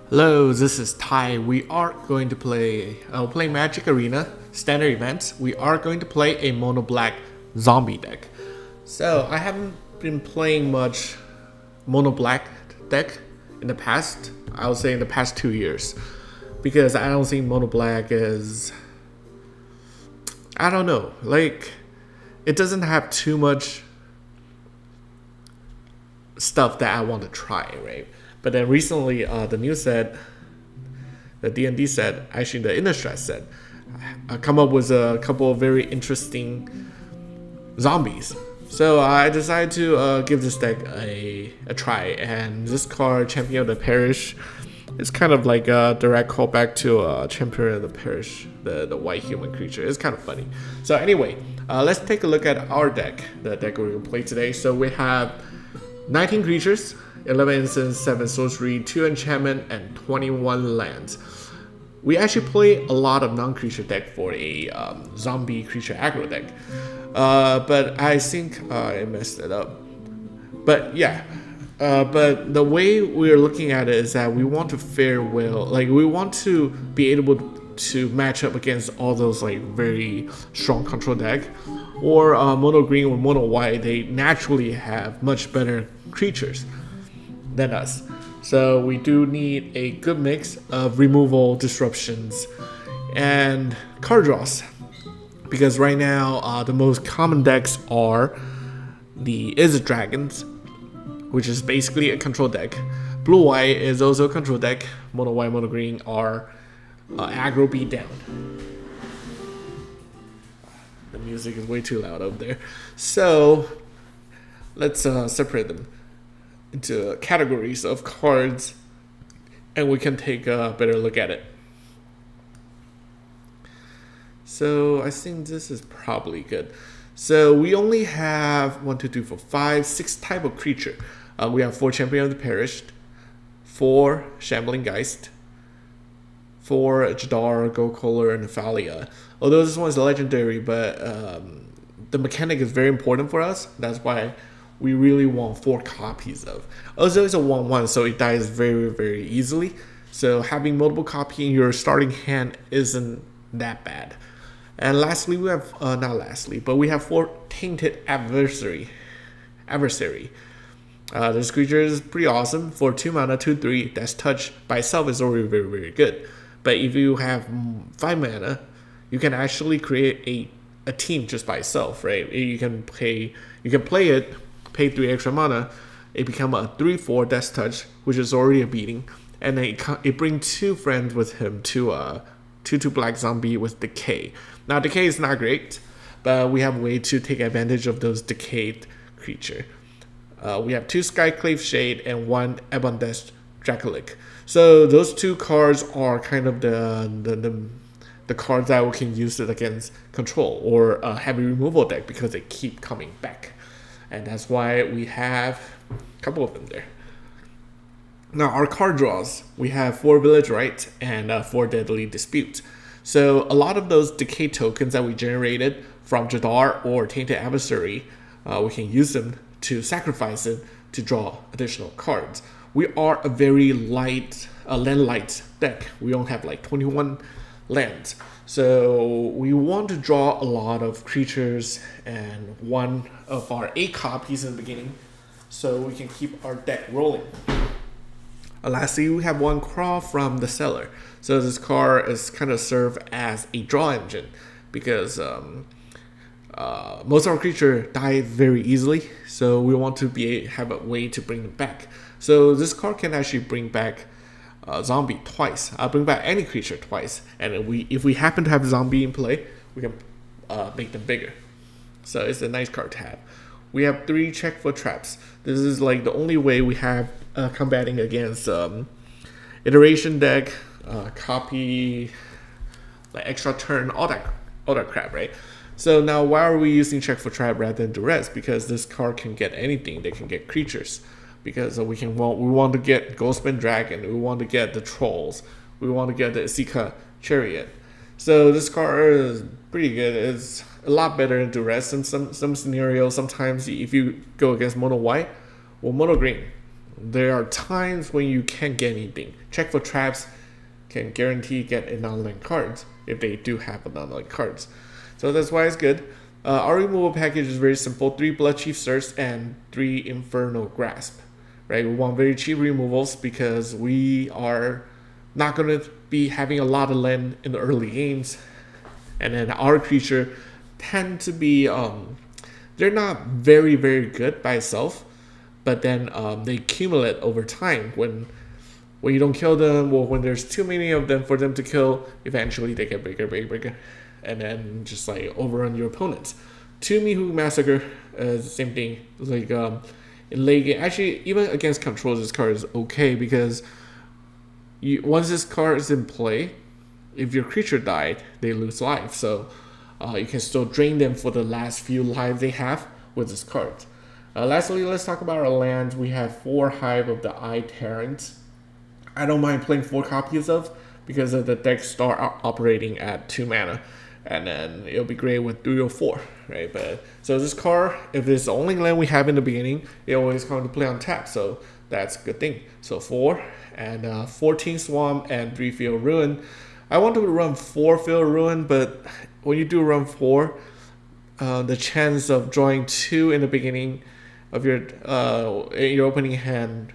Hello, this is Ty. We are going to play Magic Arena standard events. We are going to play a mono black zombie deck. So I haven't been playing much mono black deck in the past. I would say in the past 2 years, because I don't think mono black is, I don't know, like it doesn't have too much stuff that I want to try, right? But then recently, the new set, the D&D set, actually the Innistrad set, come up with a couple of very interesting zombies. So I decided to give this deck a try, and this card, Champion of the Parish, is kind of like a direct callback to Champion of the Parish, the white human creature. It's kind of funny. So anyway, let's take a look at our deck, the deck we're going to play today. So we have 19 creatures, 11 instants, 7 sorcery, 2 enchantment, and 21 lands. We actually play a lot of non-creature deck for a zombie creature aggro deck. But I think I messed it up. But yeah, but the way we're looking at it is that we want to fare well, like we want to be able to match up against all those like very strong control deck, or mono green or mono white. They naturally have much better creatures than us. So we do need a good mix of removal, disruptions, and card draws. Because right now, the most common decks are the Izzet Dragons, which is basically a control deck. Blue-white is also a control deck. Mono-white, mono-green are aggro beat down. The music is way too loud up there. So let's separate them into categories of cards, and we can take a better look at it. So I think this is probably good. So we only have 1, 2, 3, 4, 5, 6 type of creature. We have 4 Champion of the Parish, 4 Shambling Ghast, 4 Jadar, Ghoulcaller, and Nephalia. Although this one is legendary, but the mechanic is very important for us. That's why we really want 4 copies of. Also, it's a 1/1, so it dies very, very easily. So having multiple copies in your starting hand isn't that bad. And lastly, we have, not lastly, but we have 4 Tainted Adversary. This creature is pretty awesome. For 2 mana, 2/3, that's touch by itself is already very, very good. But if you have 5 mana, you can actually create a team just by itself, right? You can play it, pay 3 extra mana, it become a 3/4 death touch, which is already a beating, and then it brings 2 friends with him to 2/2 black zombie with decay. Now decay is not great, but we have a way to take advantage of those decayed creature. We have 2 Skyclave Shade and 1 Ebondeath Dracolich. So those 2 cards are kind of the cards that we can use it against control or a heavy removal deck, because they keep coming back. And that's why we have a couple of them there. Now our card draws, we have 4 Village Rites and 4 Deadly Disputes. So a lot of those decay tokens that we generated from Jadar or Tainted Adversary, we can use them to sacrifice it to draw additional cards. We are a very light, land light deck. We only have like 21 lands. So we want to draw a lot of creatures and 1 of our 8 copies in the beginning, so we can keep our deck rolling. Lastly, we have 1 Crawl from the Cellar. So this card is kind of serve as a draw engine, because most of our creatures die very easily, so we want to have a way to bring them back. So this card can actually bring back zombie twice. I'll bring back any creature twice, and if we happen to have zombie in play, we can make them bigger. So it's a nice card to have. We have 3 check for traps. This is like the only way we have combating against iteration deck, copy, like extra turn, all that crap, right? So now why are we using check for trap rather than duress? Because this card can get anything. They can get creatures. Because we want to get Ghostman Dragon, we want to get the Trolls, we want to get the Isika Chariot. So this card is pretty good. It's a lot better than duress in some scenarios. Sometimes if you go against mono white or mono green, there are times when you can't get anything. Check for traps can guarantee get a non-land cards if they do have a non-land cards. So that's why it's good. Our removal package is very simple: 3 Bloodchief Search and 3 Infernal Grasp. Right, we want very cheap removals because we are not going to be having a lot of land in the early games, and then our creature tend to be they're not very good by itself, but then they accumulate over time. When you don't kill them, or when there's too many of them for them to kill, eventually they get bigger, and then just like overrun your opponents. 2 Meathook Massacre is the same thing. Like in late game, actually even against controls, this card is okay because once this card is in play, if your creature died, they lose life. So you can still drain them for the last few lives they have with this card. Lastly, let's talk about our lands. We have 4 Hive of the Eye Tyrant. I don't mind playing 4 copies of because of the deck start operating at 2 mana. And then it'll be great with 3 or 4, right? But so this card, if it's the only land we have in the beginning, it always comes to play on tap. So that's a good thing. So 4 and 14 Swamp and 3 Field Ruin. I want to run 4 Field Ruin, but when you do run 4, the chance of drawing 2 in the beginning of your opening hand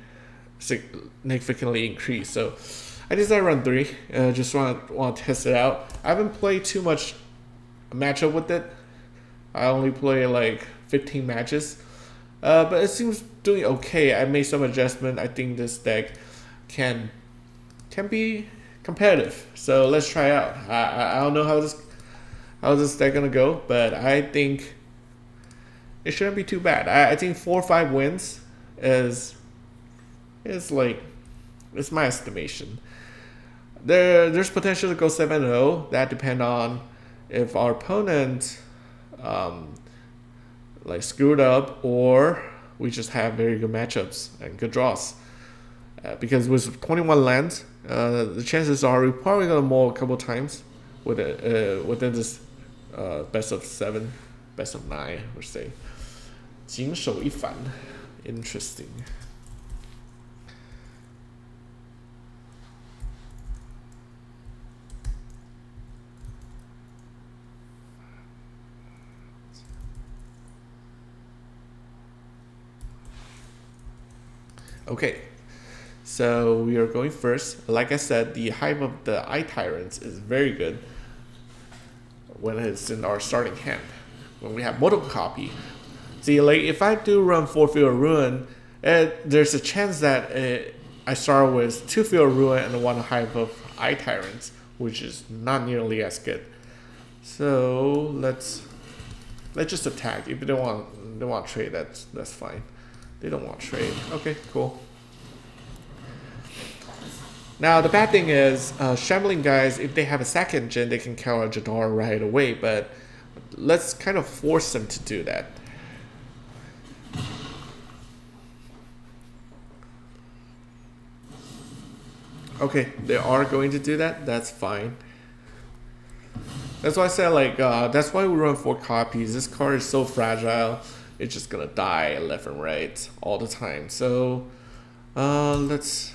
significantly increase. So I decided to run 3. Just want to test it out. I haven't played too much matchup with it. I only play like 15 matches, but it seems doing okay. I made some adjustment. I think this deck can be competitive. So let's try it out. I don't know how this deck gonna go, but I think it shouldn't be too bad. I think 4 or 5 wins is like, it's my estimation. There's potential to go 7-0. That depends on if our opponent like screwed up, or we just have very good matchups and good draws. Because with 21 lands, the chances are we're probably gonna mull a couple times within this best of 7, best of 9, we'll say. 谨守一反 interesting. Okay, so we are going first. Like I said, the Hive of the Eye Tyrants is very good when it's in our starting hand. When we have multiple copy. See, like if I do run 4 Field Ruin, there's a chance that I start with 2 Field Ruin and 1 Hive of Eye Tyrants, which is not nearly as good. So let's just attack. If they don't want to trade, that's fine. They don't want to trade. Okay, cool. Now, the bad thing is, Shambling guys, if they have a second gen, they can counter Jadar right away, but let's kind of force them to do that. Okay, they are going to do that. That's fine. That's why I said, like, that's why we run 4 copies. This card is so fragile. It's just gonna die left and right all the time. So let's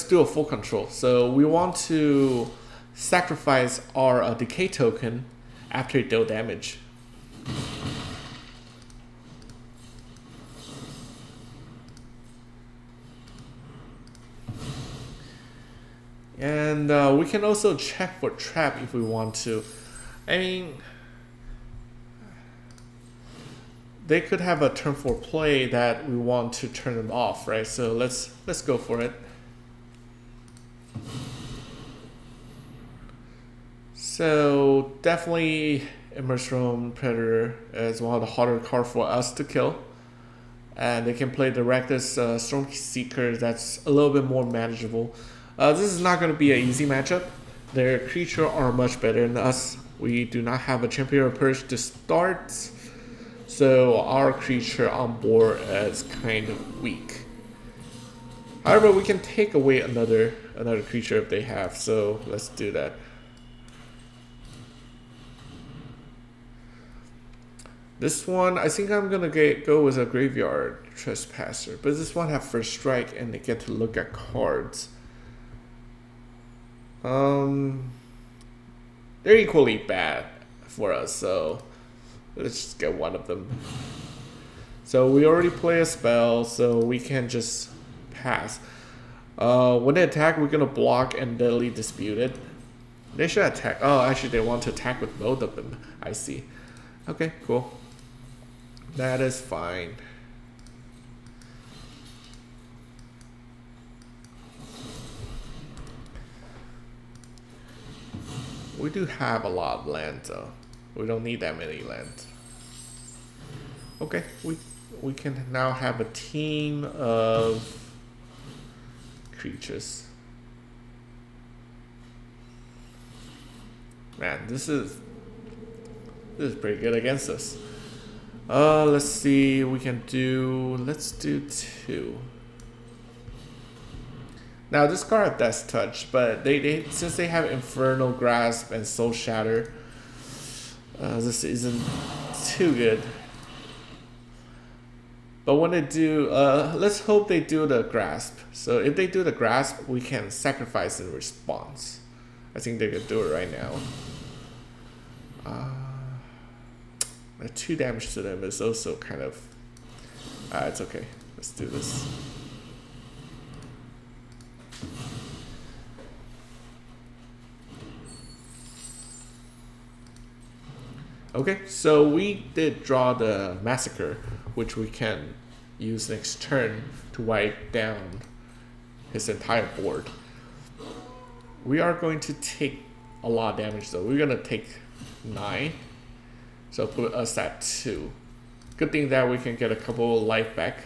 do a full control. So we want to sacrifice our decay token after it deal damage. And we can also check for trap if we want to. I mean, they could have a turn 4 play that we want to turn them off, right? So let's go for it. So definitely Emerson Predator is one of the harder cards for us to kill. And they can play the Reckless Storm Seeker, that's a little bit more manageable. This is not going to be an easy matchup. Their creatures are much better than us. We do not have a Champion Approach to start, so our creature on board is kind of weak. However, we can take away another creature if they have, so let's do that. This one, I think I'm gonna go with a Graveyard Trespasser, but this one have first strike and they get to look at cards. They're equally bad for us, so let's just get one of them. So we already play a spell, so we can just pass. When they attack, we're gonna block and deadly dispute it. They should attack. Oh, actually, they want to attack with both of them. I see. Okay, cool. That is fine. We do have a lot of land, though. We don't need that many land. Okay, we can now have a team of creatures. Man, this is pretty good against us. Let's see, let's do 2. Now this card has Death Touch, but since they have Infernal Grasp and Soul Shatter, this isn't too good. But when they do, let's hope they do the Grasp. So if they do the Grasp, we can sacrifice in response. I think they could do it right now. 2 damage to them is also kind of... it's okay. Let's do this. Okay, so we did draw the Massacre, which we can use next turn to wipe down his entire board. We are going to take a lot of damage though. We're going to take 9. So put us at 2. Good thing that we can get a couple life back.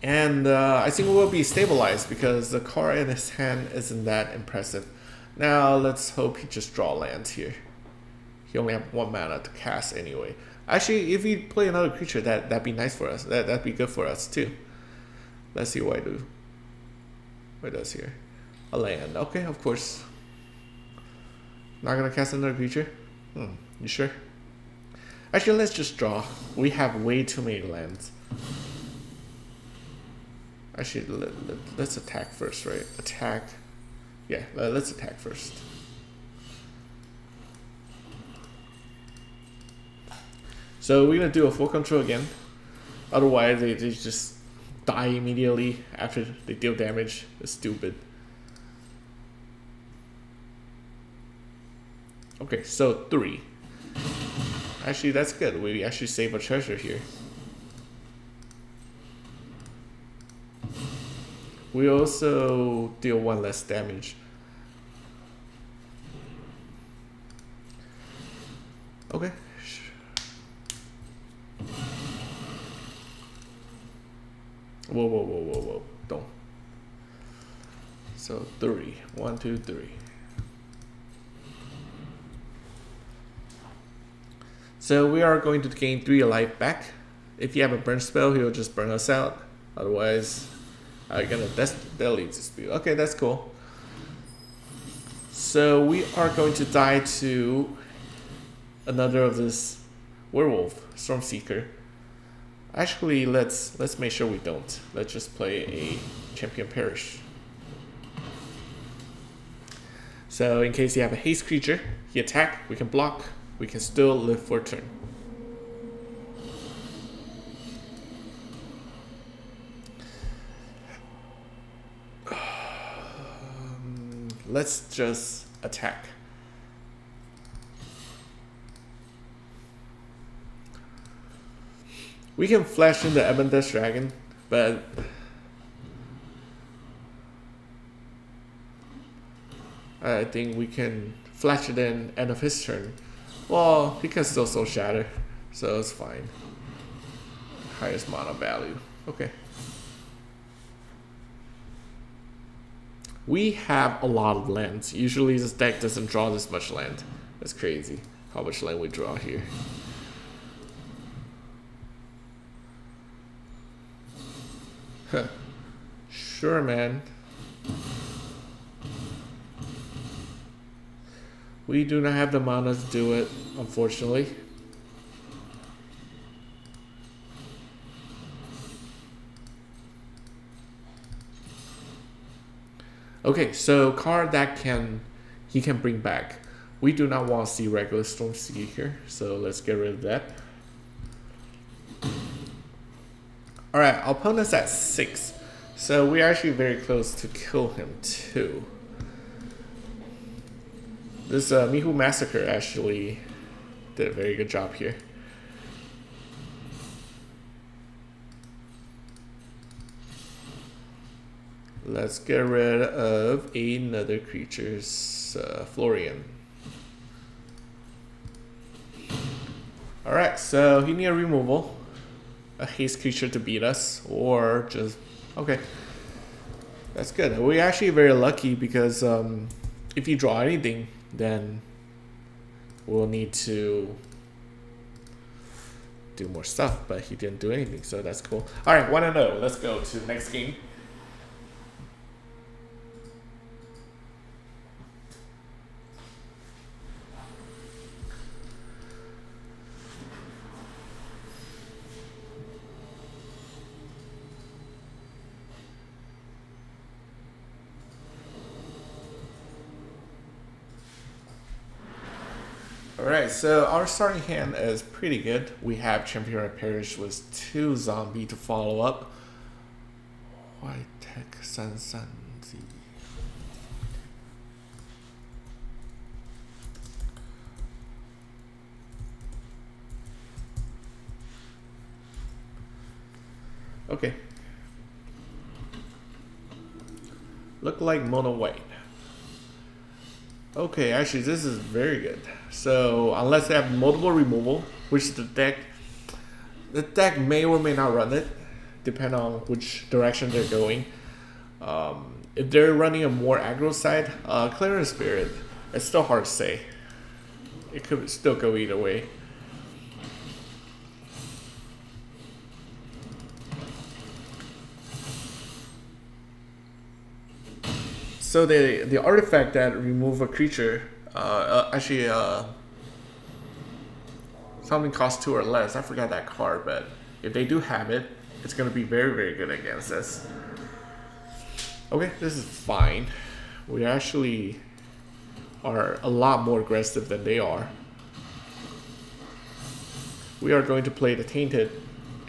And I think we'll be stabilized because the card in his hand isn't that impressive. Now let's hope he just draw land here. He only have 1 mana to cast anyway. Actually, if he play another creature, that'd be nice for us. That'd be good for us too. Let's see what I do. What does here? A land. Okay, of course. Not gonna cast another creature? You sure? Actually, let's just draw. We have way too many lands. Actually, let's attack first, right? Attack. Yeah, let's attack first. So we're gonna do a full control again. Otherwise, they just die immediately after they deal damage. It's stupid. Okay, so 3. Actually, that's good. We actually save a treasure here. We also deal 1 less damage. Okay. Whoa. Don't. So 3. 1, 2, 3. So we are going to gain 3 life back. If you have a burn spell, he'll just burn us out. Otherwise, I'm gonna deadly dispute. Okay, that's cool. So we are going to die to another of this werewolf, Stormseeker. Actually, let's make sure we don't. Let's just play a Champion Perish. So in case you have a haste creature, he attack, we can block, we can still live for a turn. Let's just attack. We can flash in the Ebondeath Dragon, but I think we can flash it in end of his turn. Well, he can still Soul Shatter, so it's fine. Highest mana value. Okay. We have a lot of lands. Usually this deck doesn't draw this much land. That's crazy how much land we draw here. Huh. Sure, man. We do not have the mana to do it, unfortunately. Okay, so card that he can bring back. We do not want to see regular Storm Seeker, so let's get rid of that. Alright, our opponent's at 6. So we're actually very close to kill him too. This Meathook Massacre actually did a very good job here. Let's get rid of another creature's Florian. Alright, so he needs a removal. A haste creature to beat us, or just... okay. That's good. We're actually very lucky because if you draw anything, then we'll need to do more stuff, but he didn't do anything, so that's cool. Alright, 1-0. Let's go to the next game. Alright, so our starting hand is pretty good. We have Champion of Perish with 2 zombie to follow up. White Tech Sansanzi. Okay. Look like mono white. Okay, actually this is very good. So unless they have multiple removal, which the deck may or may not run it, depending on which direction they're going. If they're running a more aggro side, Clearance Spirit, it's still hard to say. It could still go either way. So the artifact that remove a creature, something costs 2 or less. I forgot that card, but if they do have it, it's going to be very, very good against us. Okay, this is fine. We actually are a lot more aggressive than they are. We are going to play the Tainted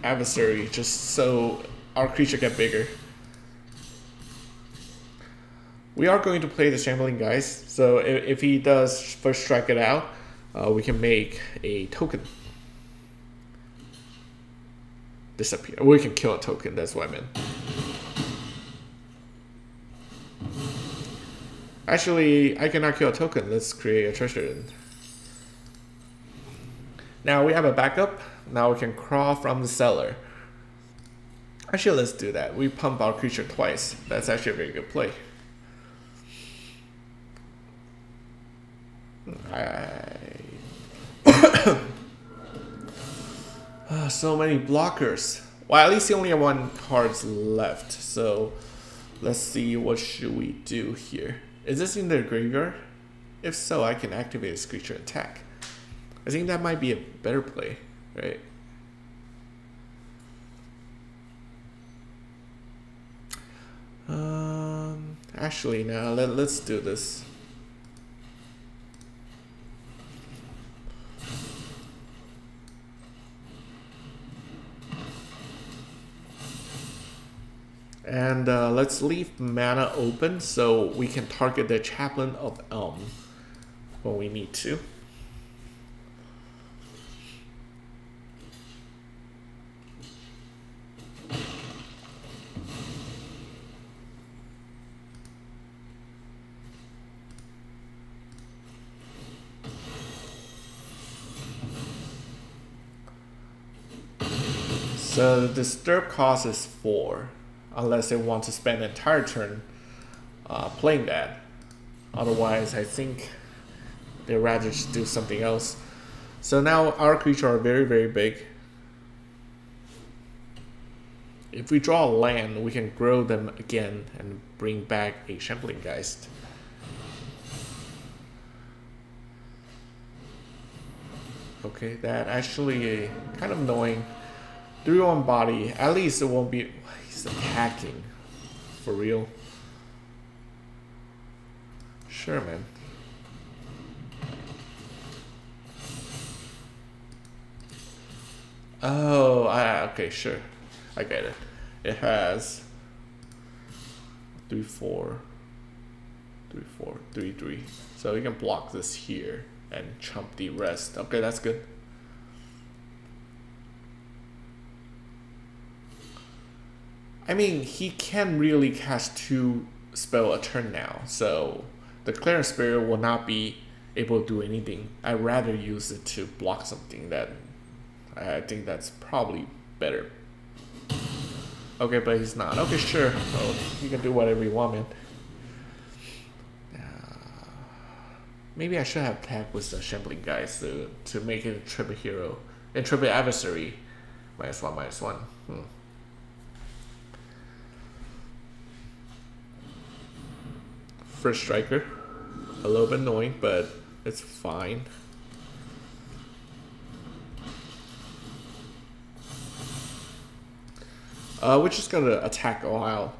Adversary just so our creature get bigger. We are going to play the Shambling Ghast, so if he does first strike it out, we can make a token disappear. We can kill a token, that's what I meant. Actually, I cannot kill a token. Let's create a treasure then. Now we have a backup. Now we can crawl from the cellar. Actually, let's do that. We pump our creature twice. That's actually a very good play. So many blockers. Well, at least he only have 1 card left. So let's see, what should we do here? Is this in their graveyard? If so, I can activate this creature attack. I think that might be a better play, right? Actually, now let's do this. And let's leave mana open so we can target the Chaplain of Elm when we need to. So the disturb cost is 4. Unless they want to spend an entire turn playing that. Otherwise, I think they'd rather just do something else. So now our creatures are very, very big. If we draw a land, we can grow them again and bring back a Shambling Ghast. Okay, that actually kind of annoying. 3-1 body. At least it won't be. He's attacking. For real. Sure, man. Oh, okay, sure. I get it. It has 3-4, 3-4, 3-3. So we can block this here and chump the rest. Okay, that's good. I mean, he can really cast 2 spells a turn now, so the Clearance Spirit will not be able to do anything. I'd rather use it to block something that I think that's probably better. Okay, but he's not. Okay, sure. Oh, you can do whatever you want, man. Maybe I should have attacked with the Shambling Ghast to make it a triple hero. And triple adversary. -1/-1. First striker. A little bit annoying, but it's fine. We're just gonna attack a while.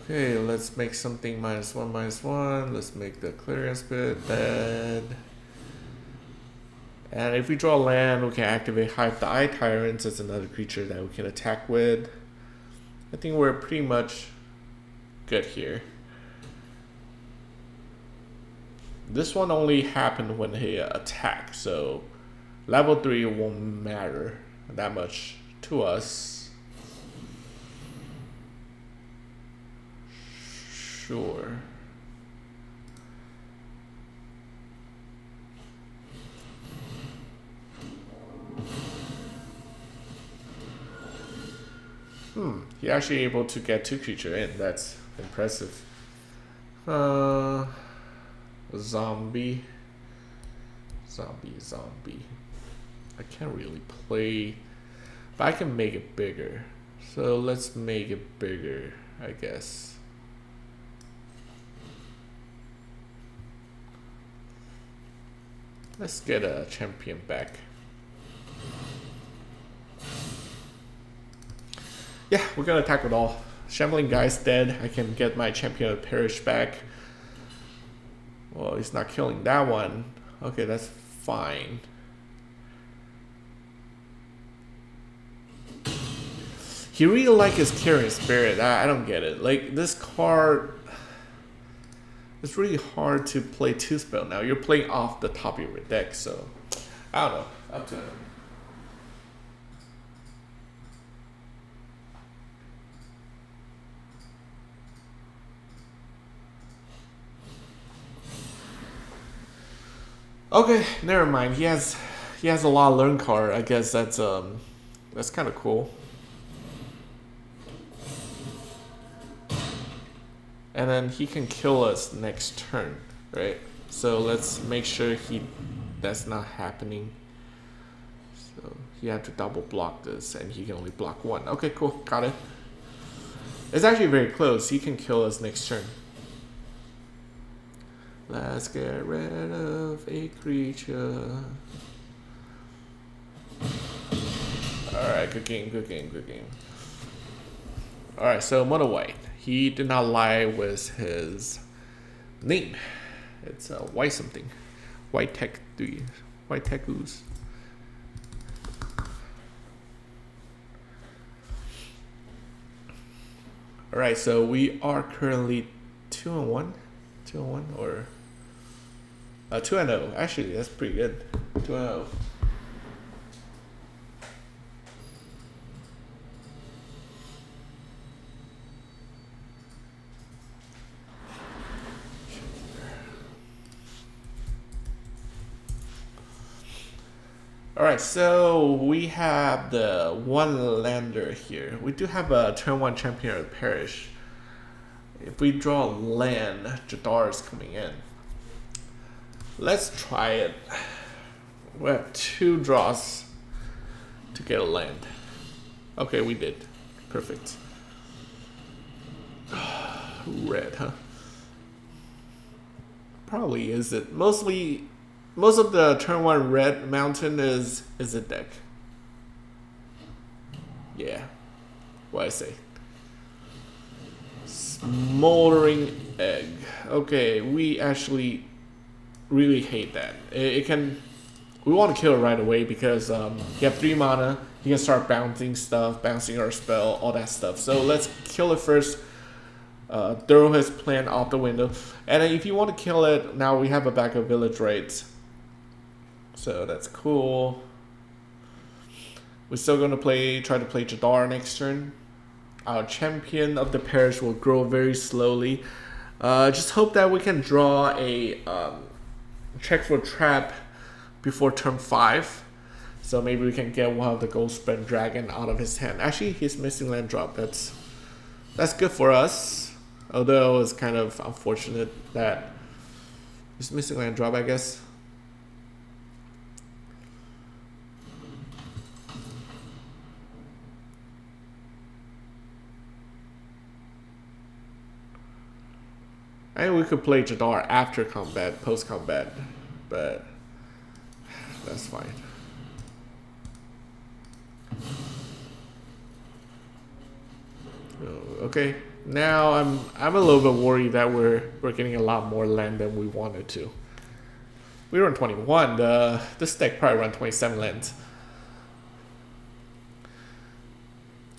Okay, let's make something -1/-1. Let's make the clearance bit bad. And if we draw land, we can activate Hive. The Eye Tyrant is another creature that we can attack with. I think we're pretty much good here. This one only happened when he attacked, so level 3 won't matter that much to us. Sure. He actually able to get 2 creatures in. That's impressive. Zombie. I can't really play, but I can make it bigger. So let's make it bigger, I guess. Let's get a champion back. Yeah, we're gonna attack with all. Shambling Ghast dead. I can get my champion of Perish back. Well, he's not killing that one. Okay, that's fine. He really likes his Carrying Spirit. I don't get it. Like, this card, it's really hard to play 2 spell now. You're playing off the top of your deck, so I don't know. Up to him. Okay, never mind. He has a lot of learn card. I guess that's kind of cool. And then he can kill us next turn, right? So let's make sure that's not happening. So he had to double block this, and he can only block 1. Okay, cool, got it. It's actually very close. He can kill us next turn. Let's get rid of a creature. Alright, good game. Alright, so mono white. He did not lie with his name. It's white something. White tech 3. White tech ooze. Alright, so we are currently 2-1. 2-1 or 2-0. Actually, that's pretty good. 2-0. Alright, so we have the one lander here. We do have a turn 1 champion of the parish. If we draw a land, Jadar is coming in. Let's try it. We have 2 draws to get a land. Okay, we did. Perfect. Red, huh? Probably is it. Most of the turn 1 red mountain is a deck. Yeah. What I say? Smoldering Egg. Okay, we actually really hate that. We want to kill it right away because you have 3 mana. You can start bouncing stuff, bouncing our spell, all that stuff. So let's kill it first. Throw his plan out the window. And then if you want to kill it, now we have a backup Village Rites. So that's cool. We're still going to try to play Jadar next turn. Our champion of the parish will grow very slowly. Just hope that we can draw a check for trap before turn 5. So maybe we can get one of the Ghostbend Dragon out of his hand. Actually, he's missing land drop. That's good for us. Although it's kind of unfortunate that he's missing land drop, I guess. And we could play Jadar after combat, post-combat, but that's fine. Okay, now I'm a little bit worried that we're getting a lot more land than we wanted to. We run 21. This deck probably run 27 lands.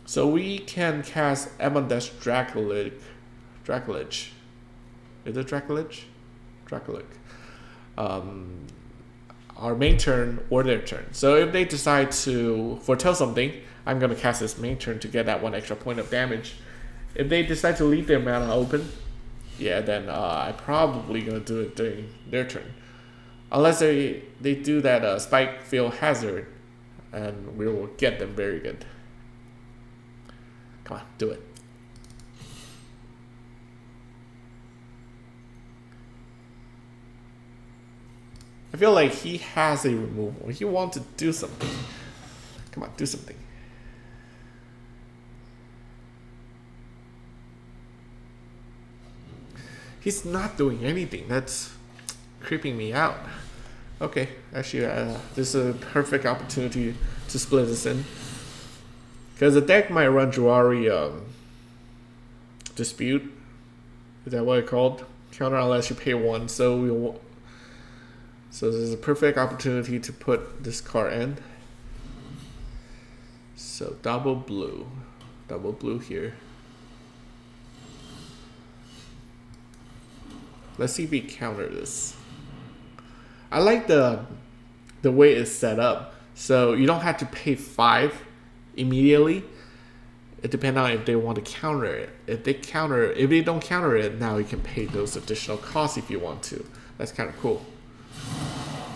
So we can cast Ebondeath Dracolich. Is it Dracolich? Dracolich. Our main turn or their turn. So if they decide to foretell something, I'm going to cast this main turn to get that 1 extra point of damage. If they decide to leave their mana open, yeah, then I'm probably going to do it during their turn. Unless they do that Skyclave Hazard, and we will get them very good. Come on, do it. I feel like he has a removal. He wants to do something. Come on, do something. He's not doing anything. That's creeping me out. Okay, actually, this is a perfect opportunity to split this in. Because the deck might run Jawari Dispute. Is that what it's called? Counter unless you pay 1. So this is a perfect opportunity to put this card in. So double blue here. Let's see if we counter this. I like the way it's set up. So you don't have to pay 5 immediately. It depends on if they want to counter it. If they don't counter it, now you can pay those additional costs if you want to. That's kind of cool.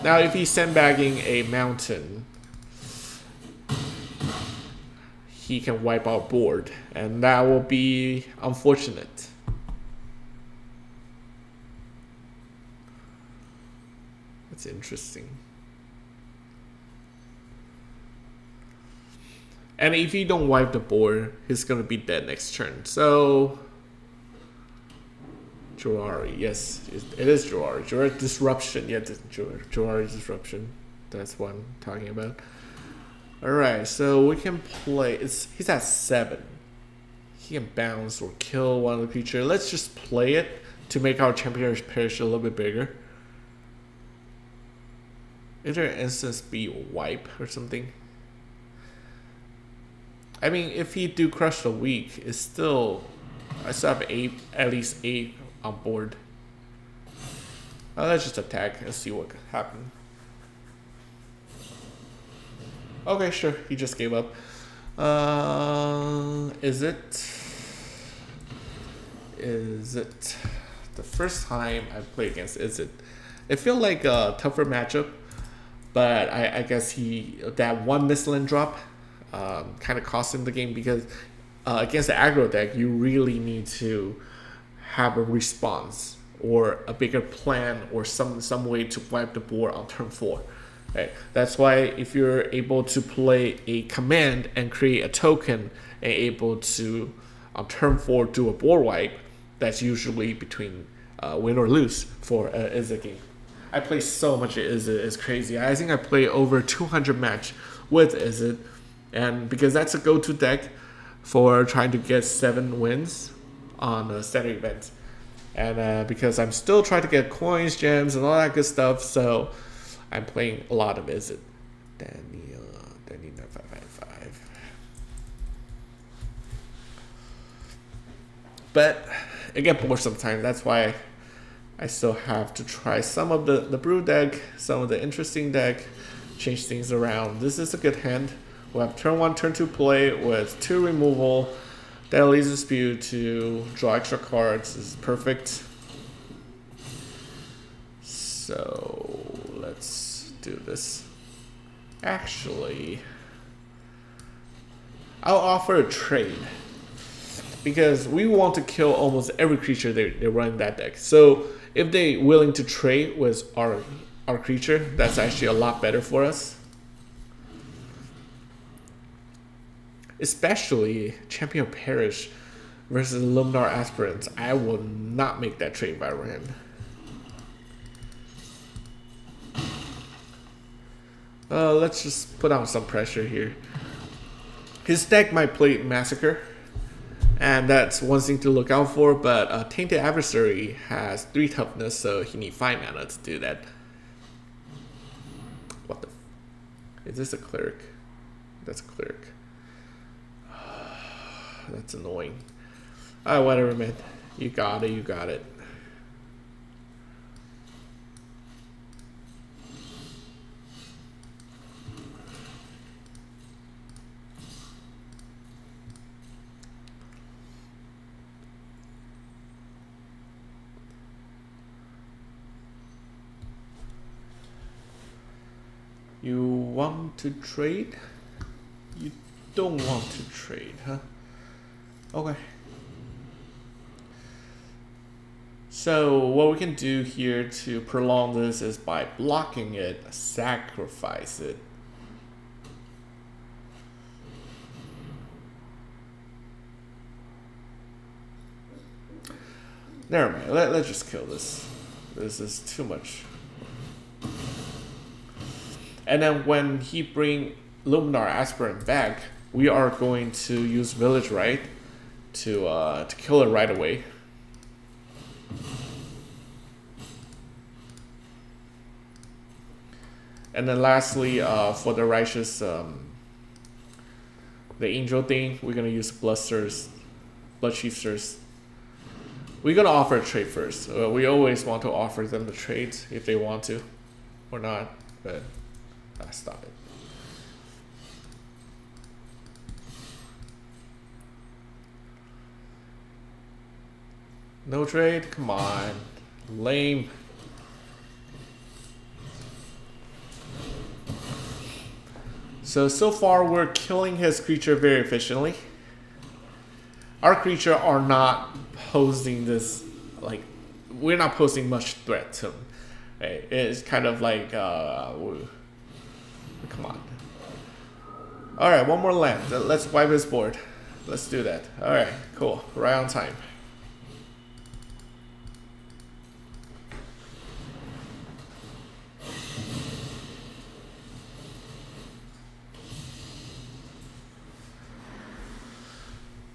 Now if he's sandbagging a mountain, he can wipe our board, and that will be unfortunate. That's interesting. And if you don't wipe the board, he's gonna be dead next turn. So Jawari, yes, it is Jawari. Jawari Disruption, yeah, Jawari Disruption. That's what I'm talking about. Alright, so we can play, he's at 7. He can bounce or kill one of the creatures. Let's just play it to make our champion parish a little bit bigger. Is there an instance be wipe or something? I mean, if he do Crush the Weak, it's still, I still have at least 8 on board. Let's just attack and see what happens. Okay, sure, he just gave up. Is it the first time I play against Is it? It feels like a tougher matchup, but I guess that one Mistland drop kind of cost him the game, because against the aggro deck, you really need to have a response or a bigger plan or some way to wipe the board on turn 4. Right? That's why if you're able to play a command and create a token and able to on turn 4 do a board wipe, that's usually between win or lose for Izzet game. I play so much Izzet, it's crazy. I think I play over 200 match with Izzet, and because that's a go-to deck for trying to get 7 wins on standard events. And because I'm still trying to get coins, gems, and all that good stuff, so I'm playing a lot of Izzet. Danny 9555. But it gets bored sometimes. That's why I still have to try some of the brew deck, some of the interesting deck, change things around. This is a good hand. We'll have turn 1, turn 2 play with 2 removal. Deadly Dispute to draw extra cards. This is perfect. So let's do this. Actually, I'll offer a trade, because we want to kill almost every creature they run in that deck. So if they're willing to trade with our creature, that's actually a lot better for us. Especially Champion Perish versus Luminar Aspirants. I will not make that trade by Rand. Let's just put on some pressure here. His deck might play Massacre, and that's one thing to look out for, but Tainted Adversary has 3 toughness, so he needs 5 mana to do that. What the is this a cleric? That's a cleric. That's annoying. Alright, whatever, man. You got it, you got it. You want to trade? You don't want to trade, huh? Okay. So what we can do here to prolong this is by blocking it, sacrifice it. Never mind, let's just kill this. This is too much. And then when he bring Luminar Aspirant back, we are going to use Village Rite to kill it right away. And then lastly, for the Righteous, the Angel thing, we're gonna use Bloodchief first. We're gonna offer a trade first. We always want to offer them the trades if they want to, or not. But stop it. No trade? Come on. Lame. So far we're killing his creature very efficiently. Our creature are not posing this, like, we're not posing much threat to him. It's kind of like, come on. Alright, one more land. Let's wipe his board. Let's do that. Alright, cool. Right on time.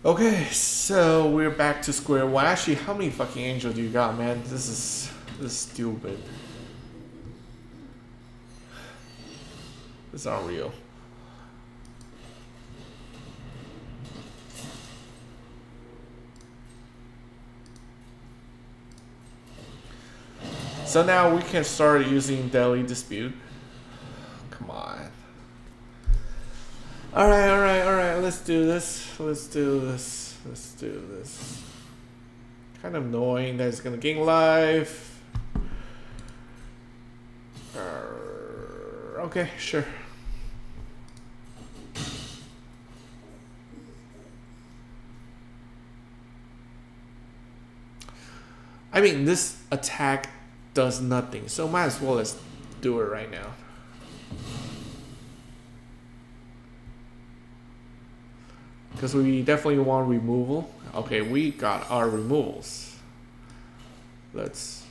Okay, so we're back to square one. Actually, how many fucking angels do you got, man? This is stupid. It's unreal. So now we can start using Deadly Dispute. Come on. Alright, let's do this. Let's do this. Kind of annoying that it's gonna gain life. Okay, sure. I mean, this attack does nothing, so might as well let's do it right now. Because we definitely want removal. Okay, we got our removals. Let's...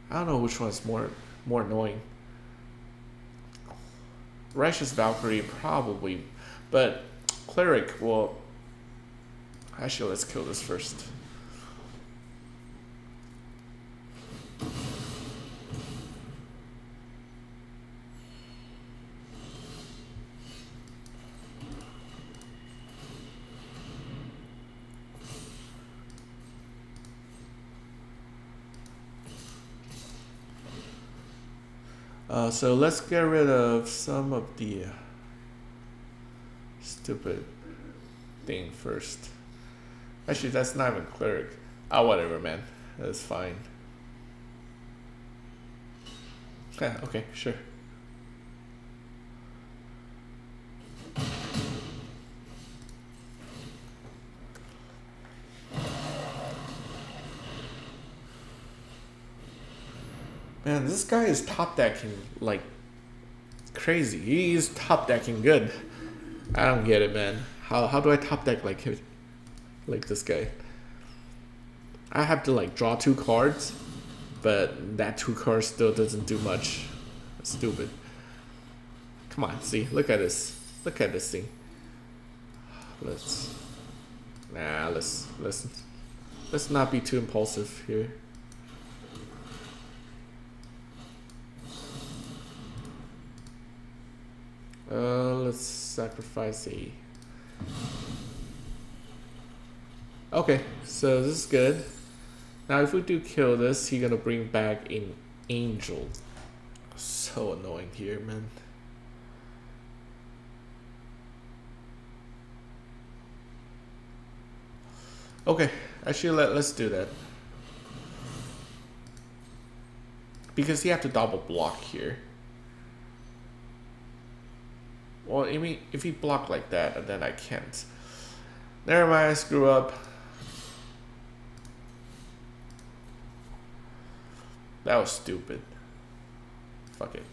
I don't know which one's more annoying. Righteous Valkyrie, probably. But Cleric, well... Actually, let's kill this first. So let's get rid of some of the stupid thing first. Actually, that's not even Cleric. Ah, whatever, man. That's fine. Yeah, okay, sure. Man, this guy is top decking like crazy. He's top decking good. I don't get it, man. How do I top deck like this guy? I have to like draw 2 cards, but that 2 cards still doesn't do much. That's stupid. Come on, see, look at this. Look at this thing. Let's not be too impulsive here. Let's sacrifice a... Okay, so this is good. Now if we do kill this, he's gonna bring back an angel. So annoying here, man. Okay, actually let's do that. Because you have to double block here. Well, I mean, if he blocked like that, then I can't. Never mind, I screw up. That was stupid. Fuck it.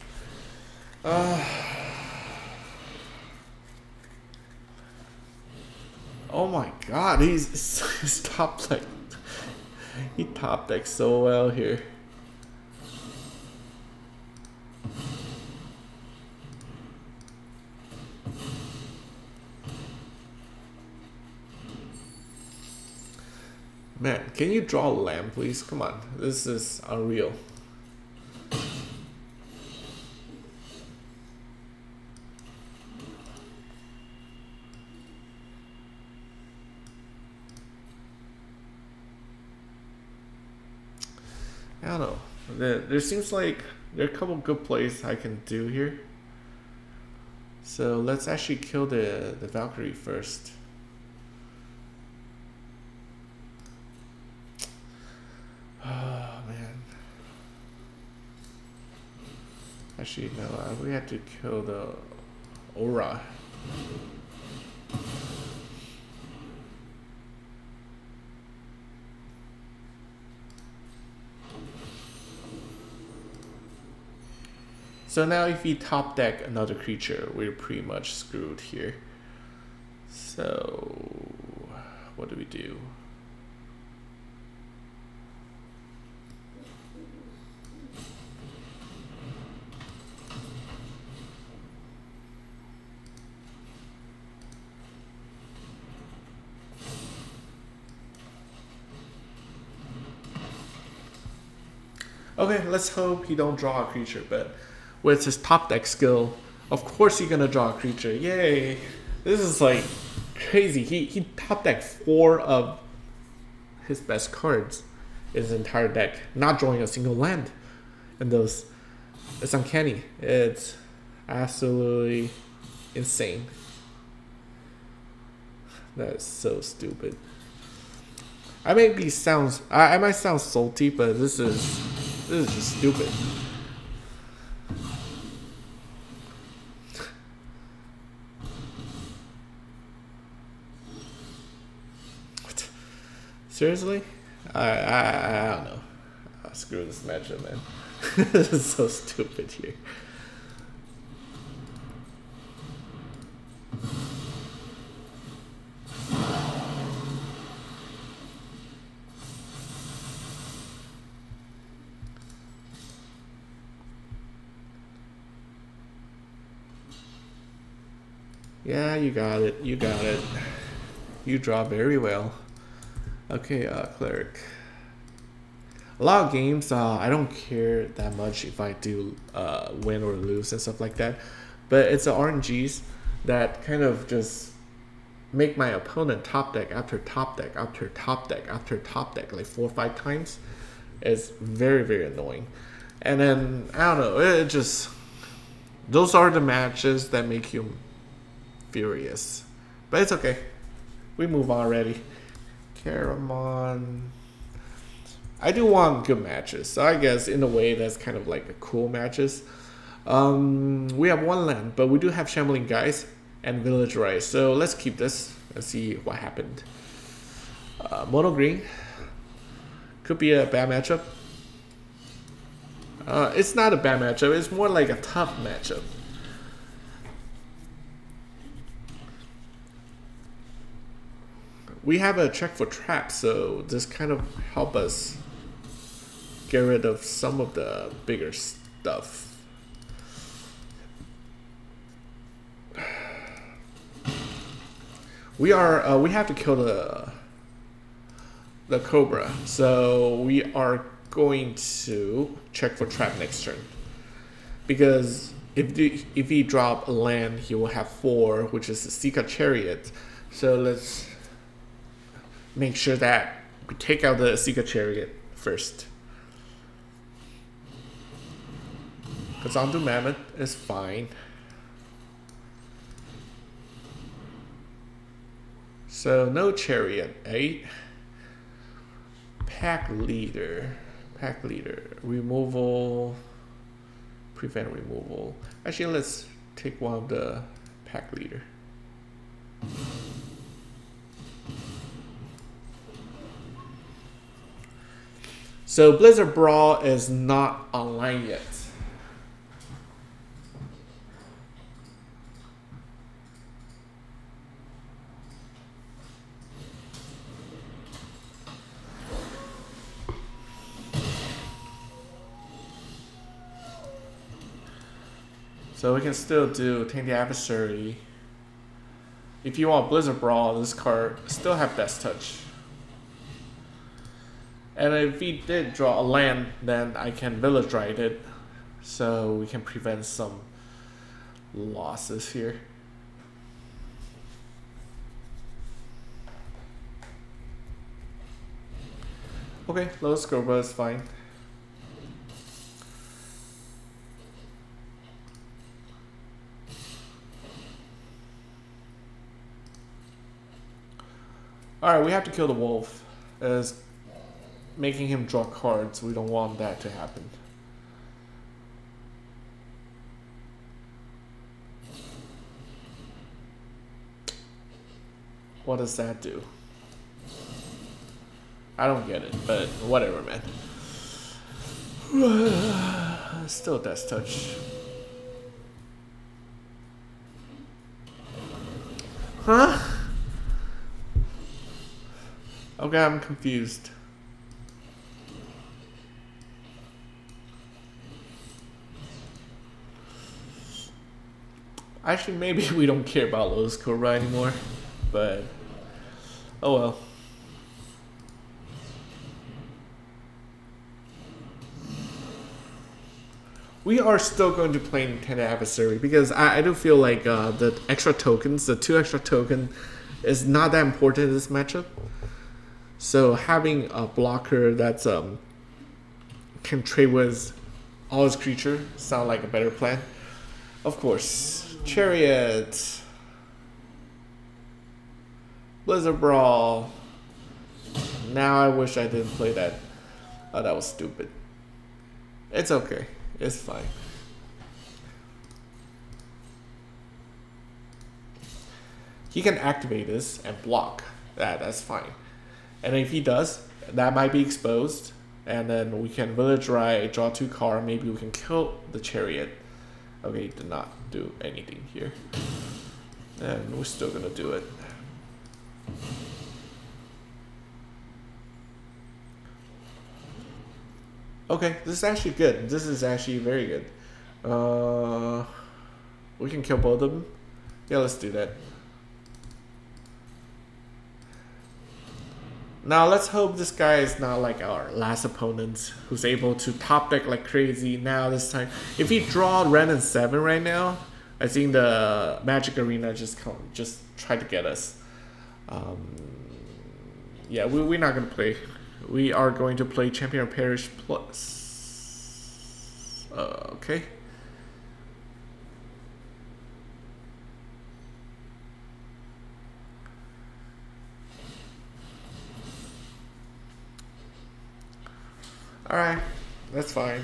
Oh my god, he's top deck. He top decked so well here. Man, can you draw a lamp, please? Come on, this is unreal. I don't know. There seems like there are a couple good plays I can do here. So let's actually kill the Valkyrie first. Oh man. Actually no, we have to kill the Aura. So now if we top deck another creature, we're pretty much screwed here. So what do we do? Okay, let's hope he don't draw a creature, but with his top deck skill, of course he's gonna draw a creature. Yay! This is like crazy. He top decked 4 of his best cards in his entire deck, not drawing a single land. And those, it's uncanny. It's absolutely insane. That is so stupid. I might sound salty, but this is just stupid. Seriously? I don't know. Screw this matchup, man. This is so stupid here. Yeah, you got it. You got it. You draw very well. Okay, Cleric. A lot of games, I don't care that much if I do win or lose and stuff like that. But it's the RNGs that kind of just make my opponent top deck after top deck after top deck after top deck like 4 or 5 times. It's very, very annoying. And then, I don't know, it just... Those are the matches that make you furious. But it's okay. We move on already. Caramon. I do want good matches. So I guess in a way that's kind of like a cool matches. We have 1 land, but we do have Shambling Ghast and Village Rites. So let's keep this and see what happened. Mono green. Could be a bad matchup. It's not a bad matchup. It's more like a tough matchup. We have a check for traps, so this kind of help us get rid of some of the bigger stuff. We have to kill the Cobra, so we are going to check for trap next turn. Because if he drop a land, he will have 4, which is the Sika Chariot. So let's make sure that we take out the Sika Chariot first. Because Ondu Mammoth is fine. So no Chariot, 8. Pack Leader. Pack Leader. Removal. Prevent removal. Actually, let's take one of the Pack Leader. So Blizzard Brawl is not online yet. So we can still do Tainted Adversary. If you want Blizzard Brawl, this card still have Death Touch. And if he did draw a land, then I can Village Rite it, so we can prevent some losses here. Okay, low Scorba is fine. Alright, we have to kill the wolf. As making him draw cards, we don't want that to happen. What does that do? I don't get it, but whatever, man. Still Death Touch. Huh? Okay, I'm confused. Actually, maybe we don't care about Lotus Cobra anymore, but oh well. We are still going to play Tainted Adversary because I do feel like the extra tokens, the 2 extra token, is not that important in this matchup. So having a blocker that's can trade with all his creature sound like a better plan. Of course. Chariot, Blizzard Brawl. Now I wish I didn't play that. Oh, that was stupid. It's okay. It's fine. He can activate this and block. That's fine. And if he does, that might be exposed. And then we can Village Rite, draw 2 cards. Maybe we can kill the Chariot. Okay, he did not do anything here. And we're still gonna do it. Okay, this is actually good. This is actually very good. We can kill both of them. Yeah, let's do that. Now let's hope this guy is not like our last opponent who's able to top deck like crazy. Now this time, if he draw random 7 right now, I think the Magic Arena just try to get us. Yeah, we're not gonna play. We are going to play Champion of Parish plus. Okay. Alright, that's fine.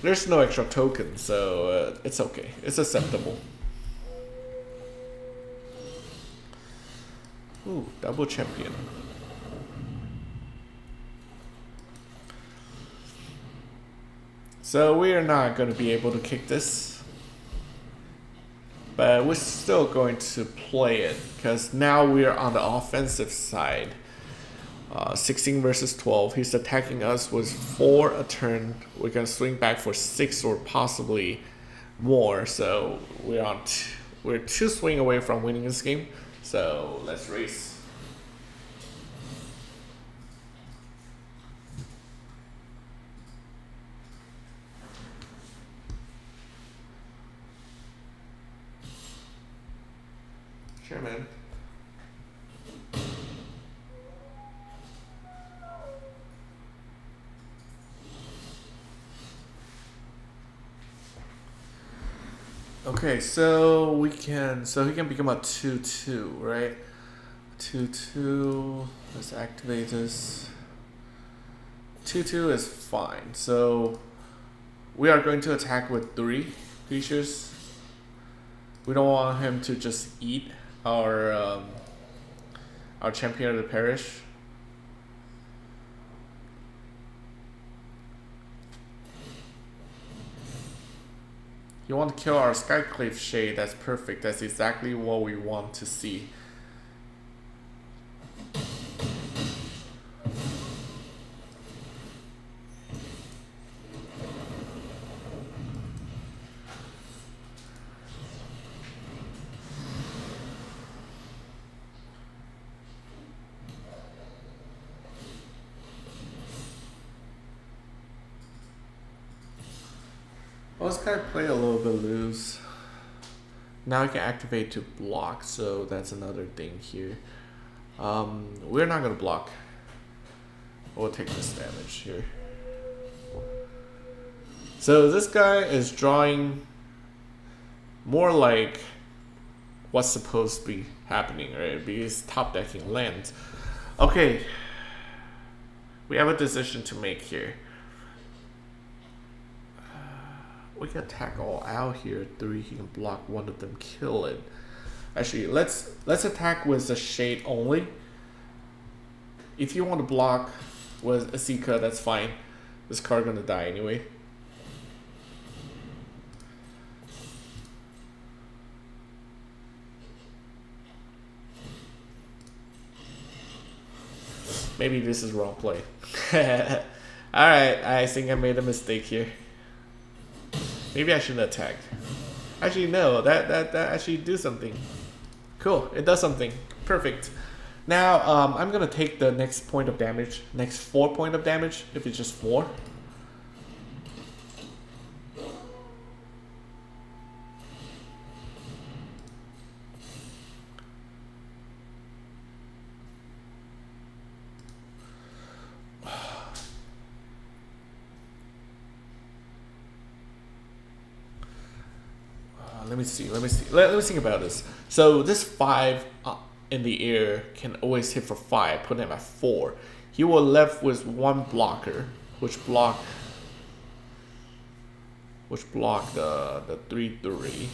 There's no extra token, so it's okay. It's acceptable. Ooh, double champion. So we are not going to be able to kick this. But we're still going to play it, because now we are on the offensive side. 16 versus 12. He's attacking us with 4 a turn. We're gonna swing back for 6 or possibly more. So we're 2 swing away from winning this game. So let's race. Sure, man. Okay, so he can become a 2/2, right? 2/2. Let's activate this. 2/2 is fine. So we are going to attack with 3 creatures. We don't want him to just eat our Champion of the Parish. You want to kill our Skyclave Shade, that's perfect. That's exactly what we want to see. Well, this guy played a little bit loose. Now I can activate to block, so that's another thing here. We're not gonna block. We'll take this damage here. So this guy is drawing more like what's supposed to be happening, right? Because top decking lands. Okay, we have a decision to make here. We can attack all out here. 3, he can block 1 of them, kill it. Actually, let's attack with the Shade only. If you want to block with Asika, that's fine. This card gonna die anyway. Maybe this is wrong play. Alright, I think I made a mistake here. Maybe I shouldn't attack. Actually, no, that actually do something. Cool, it does something. Perfect. Now, I'm gonna take the next point of damage. Next 4 point of damage, if it's just 4. Let me see. Let me think about this. So this 5 in the air can always hit for 5. Put him at 4. He will left with 1 blocker, which block the 3/3.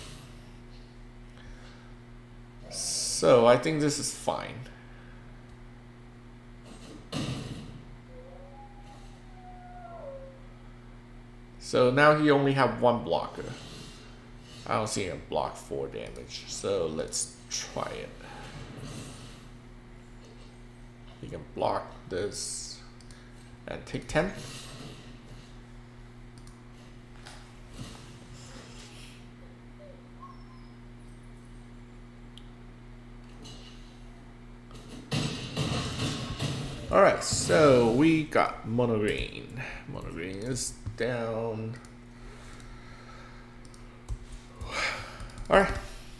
So I think this is fine. So now he only have one blocker. I don't see him block 4 damage, so let's try it. He can block this and take 10. Alright, so we got mono green. Mono green is down. Alright,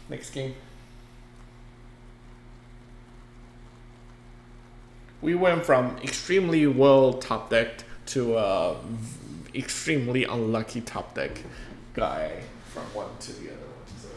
next game. We went from extremely well top decked to extremely unlucky top deck guy from one to the other one. So.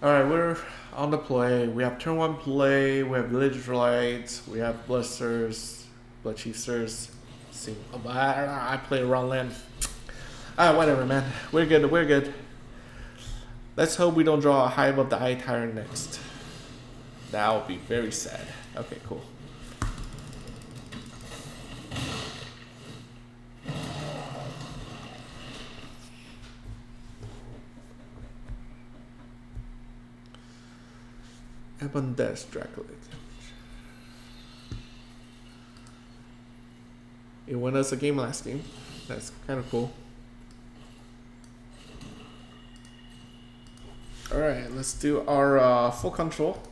Alright, we're on the play. We have turn 1 play, we have Village Rites, we have Bloodchief. I play wrong land. Whatever, man. We're good, we're good. Let's hope we don't draw a Hive of the Eye Tyrant next. That would be very sad. Okay, cool. Ebondeath Dracolich. It won us a game last game. That's kind of cool. Alright, let's do our full control.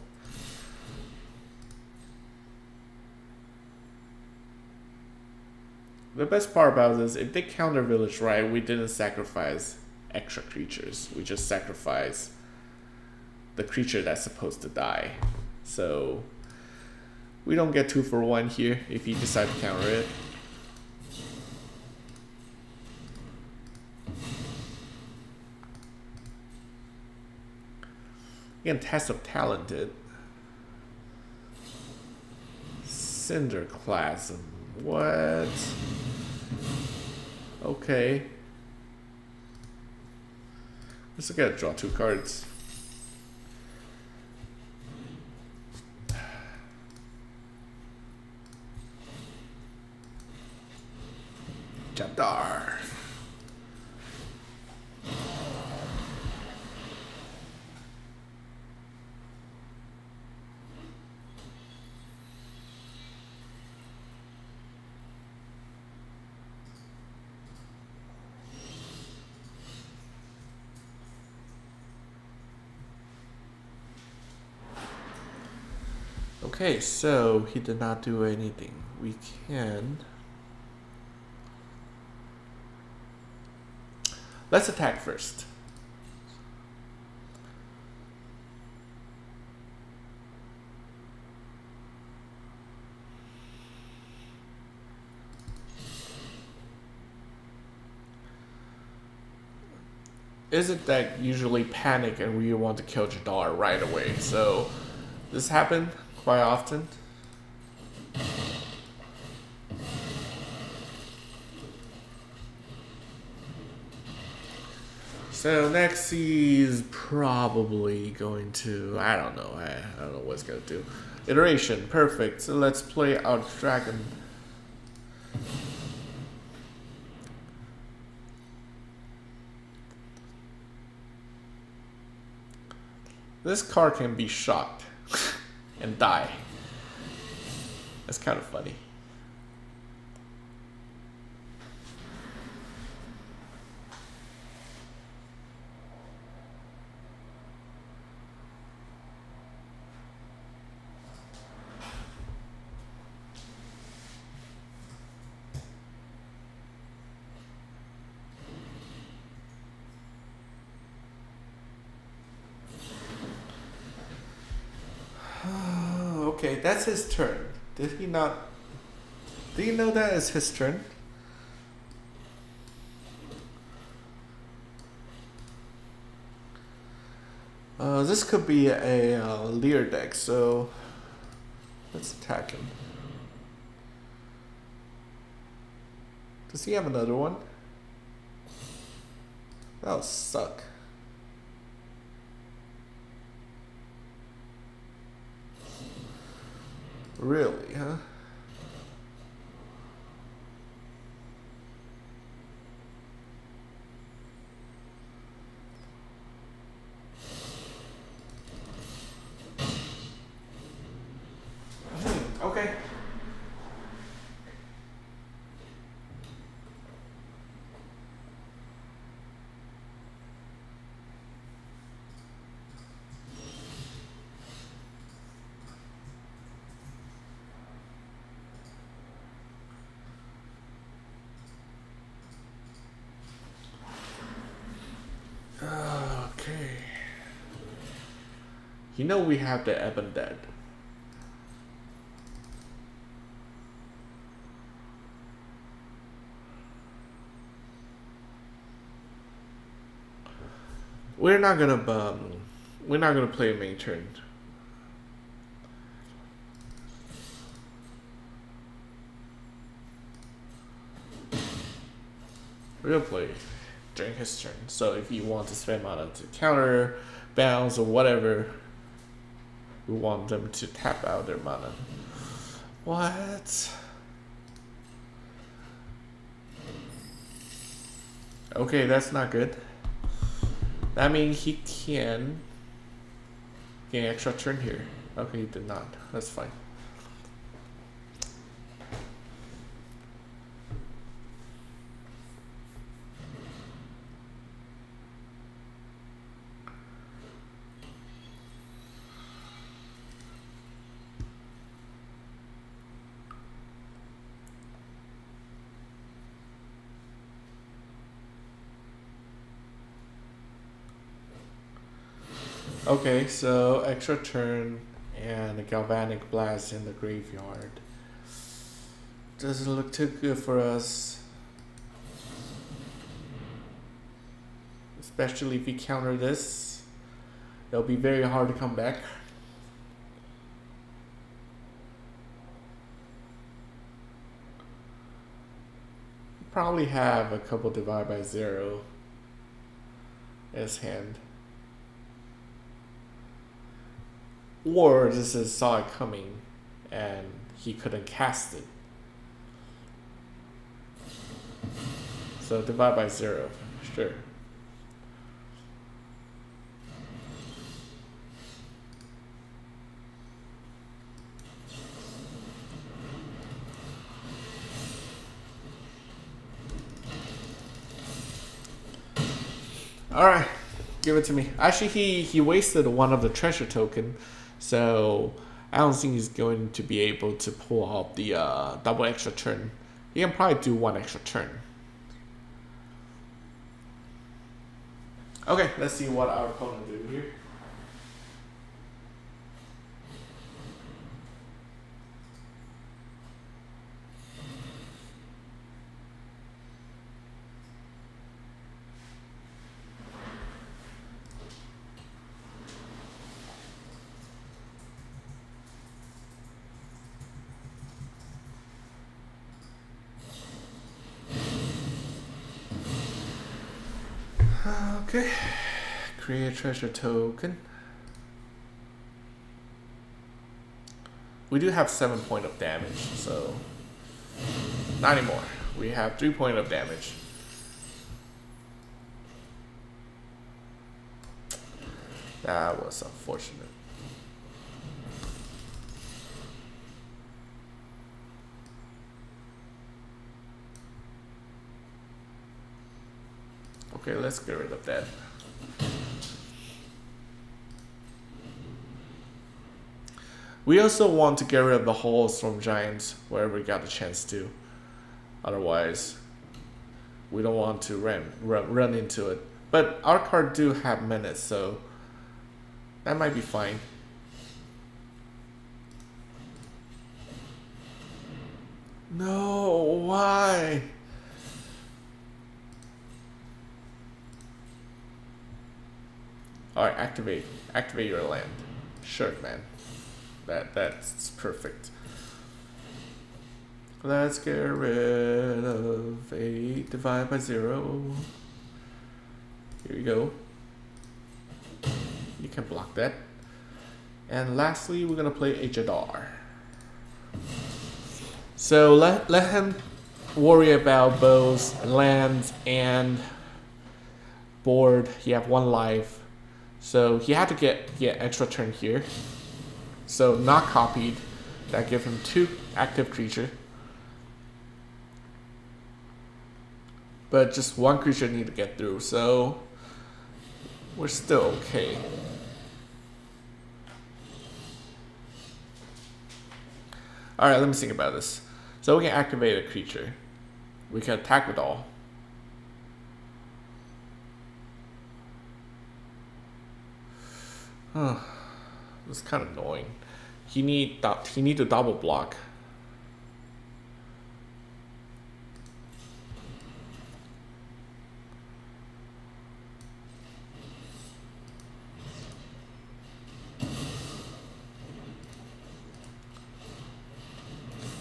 The best part about this, if they counter Village Rite, we didn't sacrifice extra creatures. We just sacrificed the creature that's supposed to die. So we don't get 2 for 1 here if you decide to counter it. Again, Test of Talented. Cinderclasm. What? Okay. Let's look at draw 2 cards. Jadar. Okay, so he did not do anything. We can... Let's attack first. Isn't that usually panic and we want to kill Jadar right away? So this happened quite often. So next he's probably going to, I don't know what it's going to do. Iteration, perfect. So let's play our dragon. This card can be shot and die. That's kind of funny. Okay, that's his turn. Did he not? Did he know that is his turn? This could be a Lear deck, so let's attack him. Does he have another one? That'll suck. Really, huh? Okay. Okay. You know we have the Ebondeath. We're not gonna play main turn. We're gonna play during his turn. So if you want to spend mana to counter, bounce, or whatever, we want them to tap out their mana. What? Okay, that's not good. That means he can gain extra turn here. Okay, he did not. That's fine. Okay, so extra turn and a Galvanic Blast in the graveyard. Doesn't look too good for us. Especially if we counter this. It'll be very hard to come back. Probably have a couple Divide by Zero in his hand. Or this is saw it coming and he couldn't cast it. So Divide by Zero, sure. Alright, give it to me. Actually, he wasted one of the treasure token. So I don't think he's going to be able to pull off the double extra turn. He can probably do one extra turn. Okay, let's see what our opponent do here. Okay, create a treasure token. We do have 7 points of damage, so not anymore. We have 3 points of damage. That was unfortunate. Okay, let's get rid of that. We also want to get rid of the whole Storm Giants wherever we got the chance to. Otherwise, we don't want to run into it. But our card do have menace, so that might be fine. No, why? Alright, activate your land. Sure, man. That's perfect. Let's get rid of 8 divided by 0. Here you go. You can block that. And lastly, we're gonna play a Jadar. So let him worry about both lands and board. He have 1 life. So he had to get extra turn here. So not copied. That gives him 2 active creature. But just 1 creature need to get through, so we're still okay. Alright, let me think about this. So we can activate a creature. We can attack with all. It's kind of annoying. He need to double block.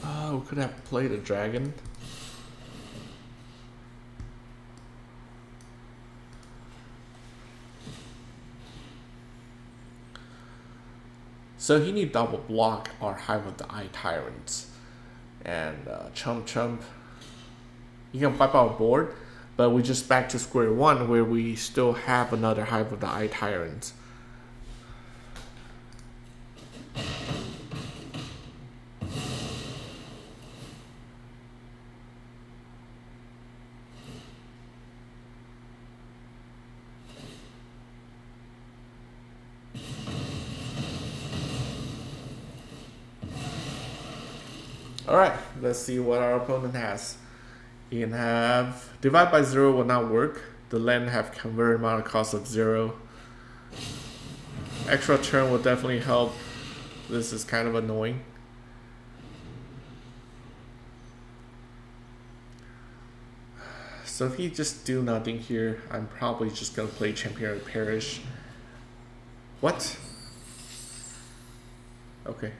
Oh, could have played a dragon. So he need double block our Hive of the Eye Tyrants. And chump. You can wipe out board, but we just back to square one where we still have another Hive of the Eye Tyrants. Alright, let's see what our opponent has. He can have divide by 0 will not work. The land have convert amount of cost of 0. Extra turn will definitely help. This is kind of annoying. So if he just do nothing here, I'm probably just gonna play Champion of Perish. What? Okay.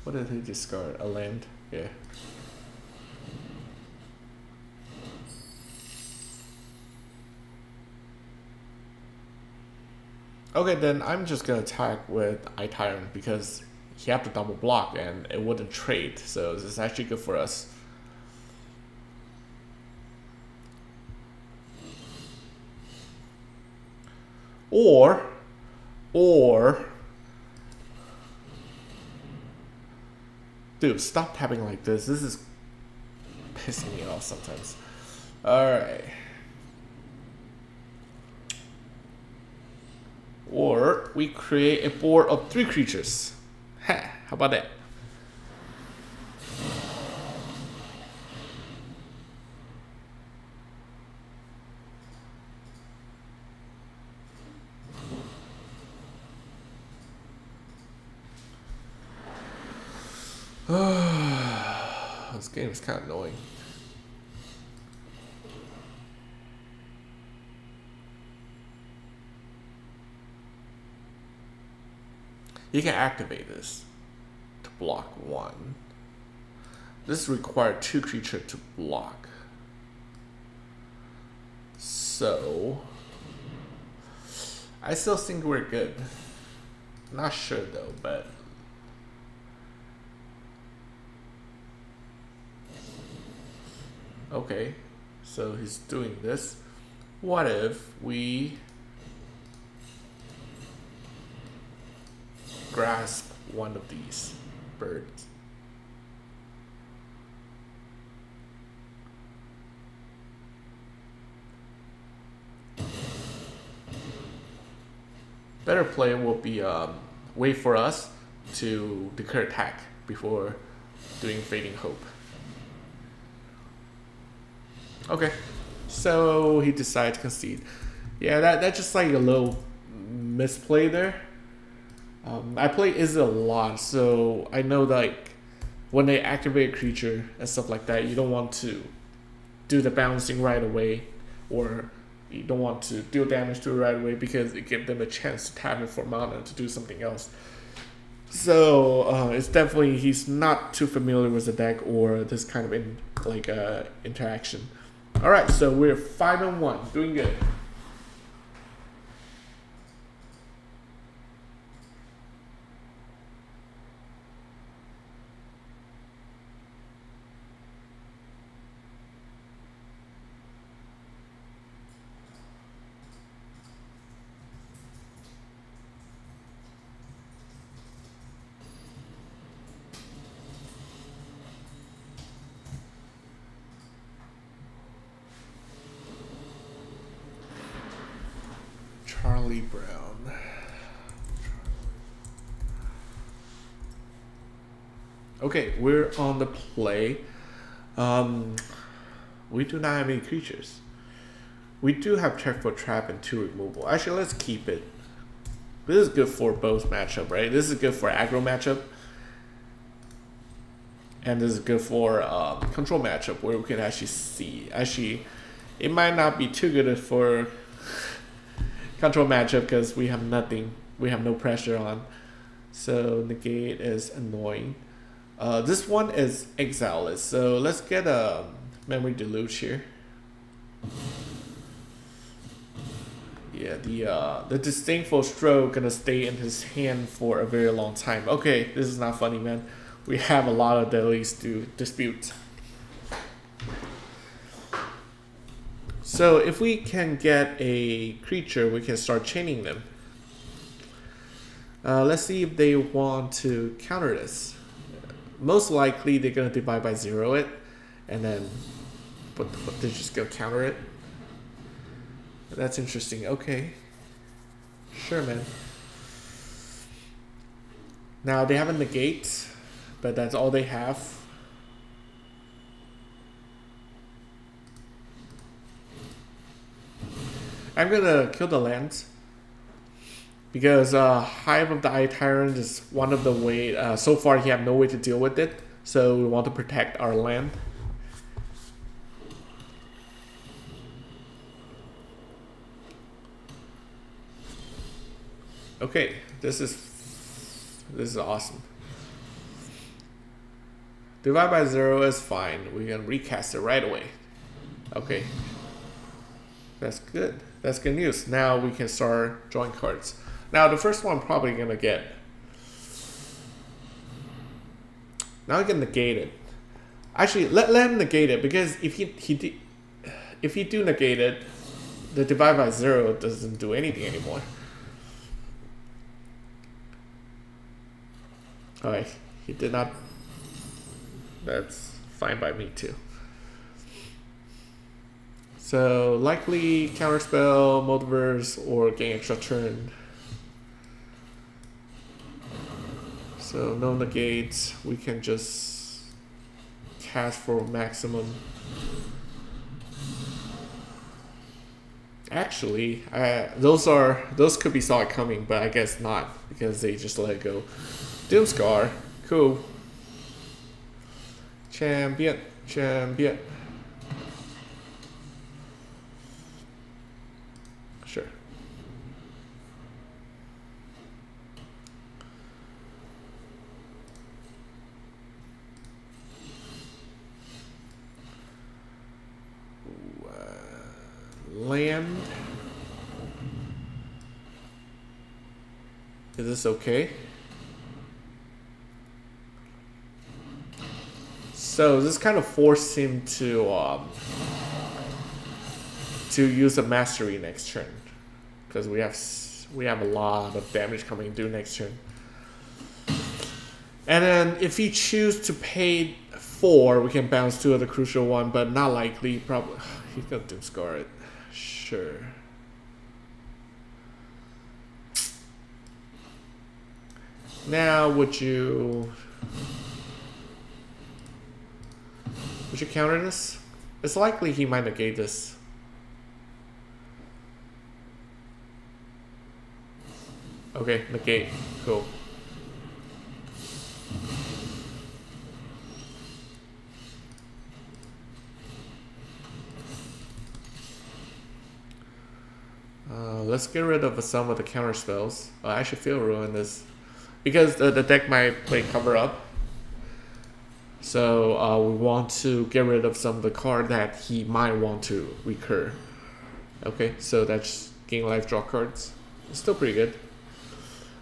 What did he discard? A land? Yeah. Okay, then I'm just gonna attack with Eye Tyrant because he have to double block and it wouldn't trade, so this is actually good for us. Or dude, stop tapping like this. This is pissing me off sometimes. Alright. Or we create a board of 3 creatures. Ha! How about that? This game is kind of annoying. You can activate this to block 1. This requires 2 creatures to block. So I still think we're good. Not sure though, but okay, so he's doing this. What if we grasp one of these birds? Better play will be wait for us to declare attack before doing Fading Hope. Okay, so he decided to concede. Yeah, that's just like a little misplay there. I play Izzet a lot, so I know that like when they activate a creature and stuff like that, you don't want to do the bouncing right away or You don't want to deal damage to it right away because it gives them a chance to tap it for mana to do something else. So it's definitely, he's not too familiar with the deck or this kind of interaction. All right, so we're 5-1, doing good. Charlie Brown. Okay, we're on the play. We do not have any creatures. We do have check for trap and 2 removal. Actually, let's keep it. This is good for both matchup, right? This is good for aggro matchup. And this is good for control matchup where we can actually see. Actually, it might not be too good for control matchup because we have nothing. We have no pressure on. So negate is annoying. This one is exileless. So let's get a memory deluge here. Yeah, the disdainful stroke gonna stay in his hand for a very long time. Okay, this is not funny, man. We have a lot of dailies to dispute. So if we can get a creature, we can start chaining them. Let's see if they want to counter this. Most likely they're gonna divide by 0 it, and then but they're just gonna counter it. That's interesting. Okay, sure, man. Now they have a negate, but that's all they have. I'm gonna kill the lands because Hive of the Eye Tyrant is one of the way. So far, he have no way to deal with it, so we want to protect our land. Okay, this is awesome. Divide by 0 is fine. We can recast it right away. Okay, that's good. That's good news. Now we can start drawing cards. Now the first one I'm probably gonna get. Now I can negate it. Actually, let him negate it because if he do negate it, the divide by 0 doesn't do anything anymore. Alright, he did not. That's fine by me too. So likely counterspell, multiverse, or gain extra turn. So no negates. We can just cast for maximum. Actually, those could be saw it coming, but I guess not because they just let it go. Doomscar, cool. Champion. Sure. Land. Is this okay? So this kind of forced him to use a mastery next turn because we have a lot of damage coming due next turn. And then if he chooses to pay 4, we can bounce 2 of the crucial one, but not likely. Probably he's gonna Doomscar it. Sure. Now would you counter this? It's likely he might negate this. Okay, negate. Cool. Let's get rid of some of the counter spells. I should feel ruin this because the deck might play cover up. So we want to get rid of some of the card that he might want to recur. Okay, so that's gain life, draw cards. It's still pretty good.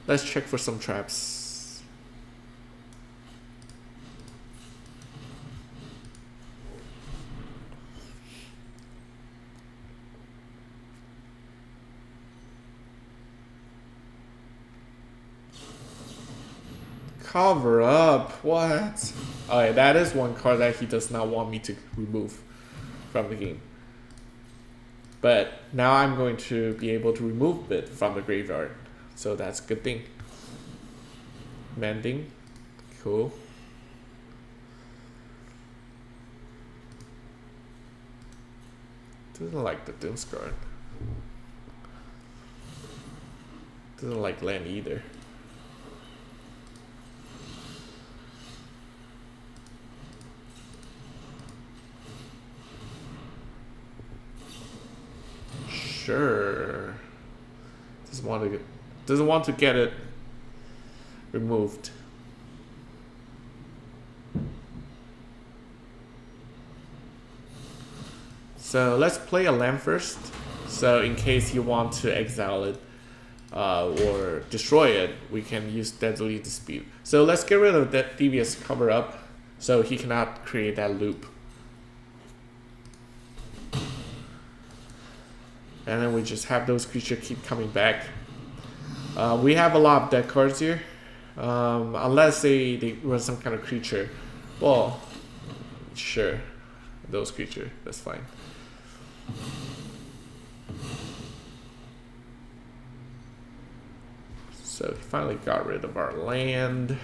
Let's check for some traps. Cover up, what? Alright, that is one card that he does not want me to remove from the game. But now I'm going to be able to remove it from the graveyard. So that's a good thing. Mending, cool. Doesn't like the Doomsguard. Doesn't like land either. Sure. Doesn't want to get it removed. So let's play a land first. So in case you want to exile it or destroy it, we can use Deadly Dispute. So let's get rid of that Devious cover up so he cannot create that loop. And then we just have those creatures keep coming back. We have a lot of deck cards here. Unless they run some kind of creature. Well, sure. Those creatures, that's fine. So he finally got rid of our land.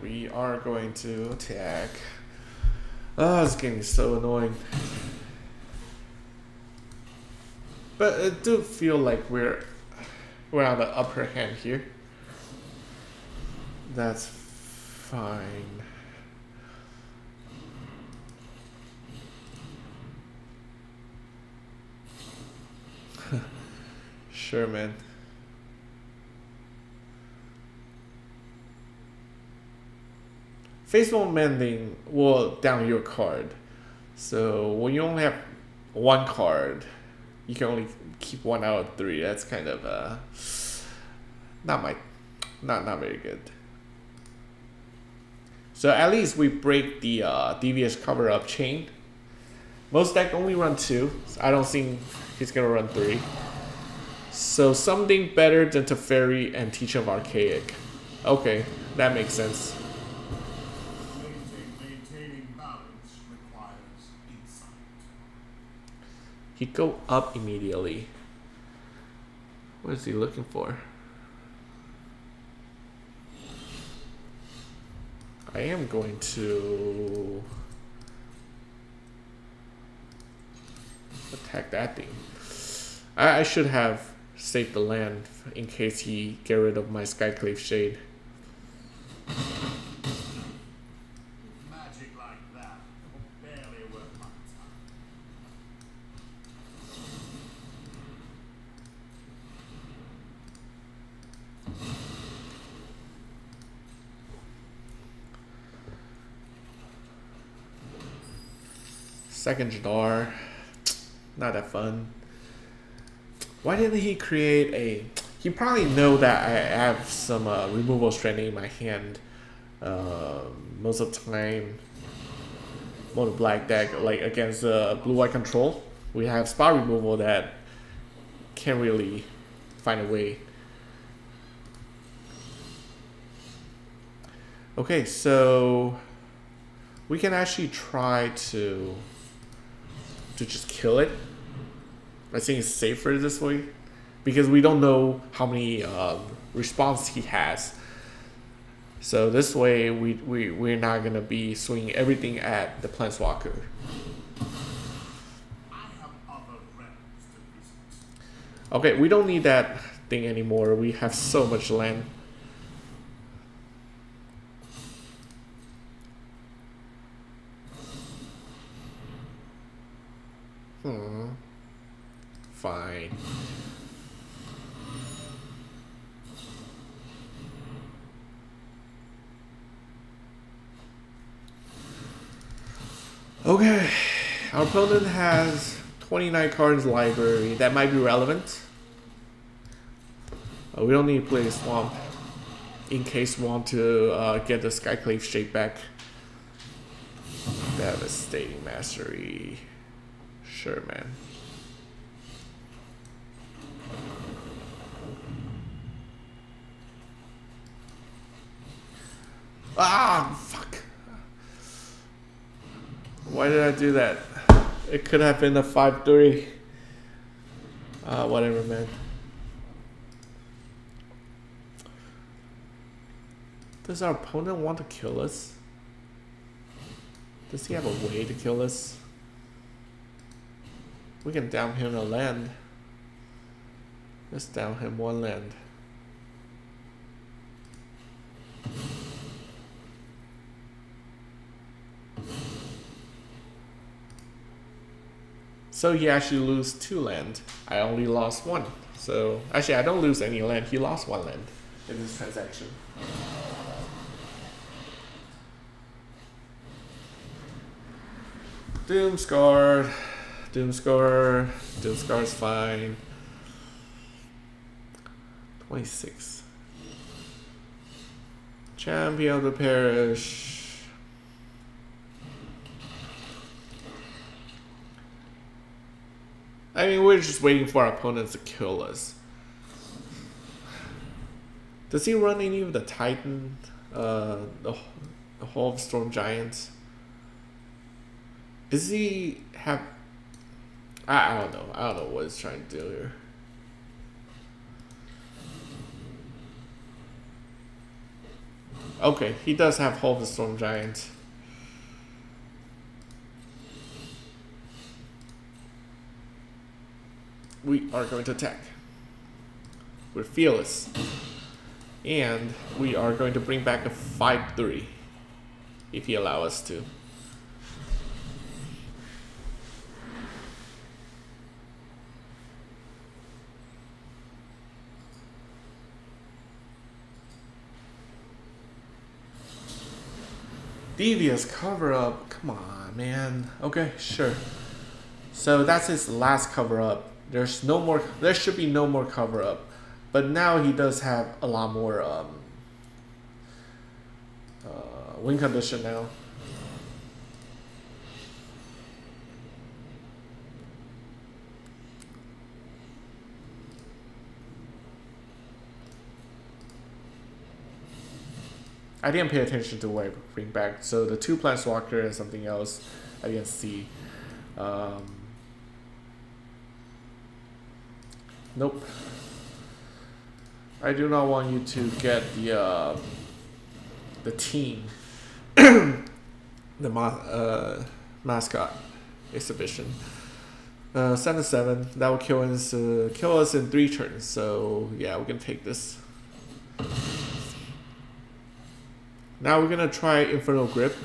We are going to attack. Oh, it's getting so annoying. But I do feel like we're on the upper hand here. That's fine. Sure, man. Faithful Mending will down your card. So when you only have one card, you can only keep 1 out of 3. That's kind of not very good. So at least we break the Devious cover up chain. Most deck only run 2. So I don't think he's gonna run 3. So something better than Teferi and Teach of Archaic. Okay, that makes sense. He go up immediately. What is he looking for? I am going to attack that thing. I should have saved the land in case he get rid of my Skyclave Shade. Second Jadar, not that fun. Why didn't he create a... He probably know that I have some removal stranding in my hand. Most of the time, mono black deck, like against blue-white control, we have spot removal that can't really find a way. Okay, so we can actually try to just kill it. I think it's safer this way because we don't know how many response he has. So this way we're not gonna be swinging everything at the Planeswalker. Okay, we don't need that thing anymore. We have so much land. Fine. Okay, our opponent has 29 cards in library. That might be relevant. We don't need to play Swamp in case we want to get the Skyclave Shade back. Devastating Mastery. Sure, man. Ah, fuck. Why did I do that? It could have been a 5-3. Whatever, man. Does our opponent want to kill us? Does he have a way to kill us? We can down him a land. Let's down him one land. So he actually lose 2 land. I only lost 1. So actually I don't lose any land. He lost 1 land in this transaction. Doomscar. Doomscar. Doomscar's fine. 26. Champion of the Parish. I mean, we're just waiting for our opponents to kill us. Does he run any of the Titan? The Hall of Storm Giants? Does he have... I don't know. I don't know what he's trying to do here. Okay, he does have Hall of the Storm Giant. We are going to attack. We're fearless. And we are going to bring back a 5-3 if he allows us to. Devious cover up. Come on, man. Okay, sure. So that's his last cover up. There's no more. There should be no more cover up. But now he does have a lot more win condition now. I didn't pay attention to what I bring back. So the 2 Planeswalker and something else I didn't see. Nope. I do not want you to get the team, the mascot exhibition. 7/7. That will kill us in 3 turns. So yeah, we can take this. Now we're gonna try Infernal Grip.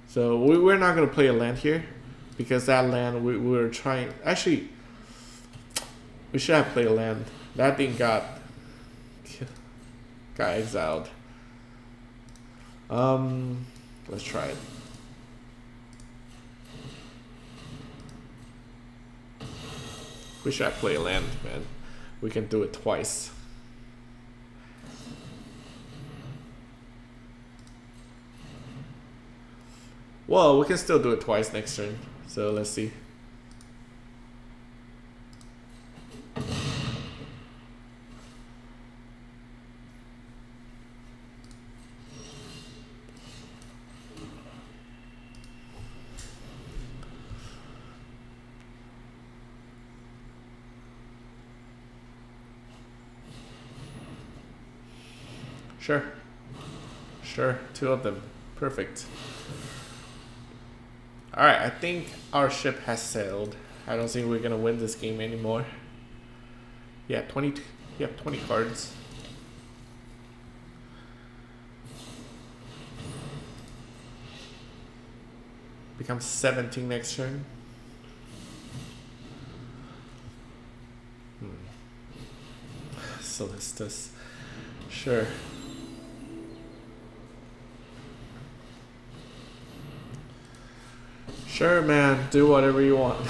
So we're not gonna play a land here because that land we were trying. Actually, we should have played a land. That thing got exiled. Let's try it. We should have played a land, man. We can do it twice. Well, we can still do it twice next turn. So let's see. Sure. Sure. 2 of them. Perfect. Alright, I think our ship has sailed. I don't think we're gonna win this game anymore. Yeah, 20. You have 20 cards. Becomes 17 next turn. Solistus. Sure. Sure, man. Do whatever you want.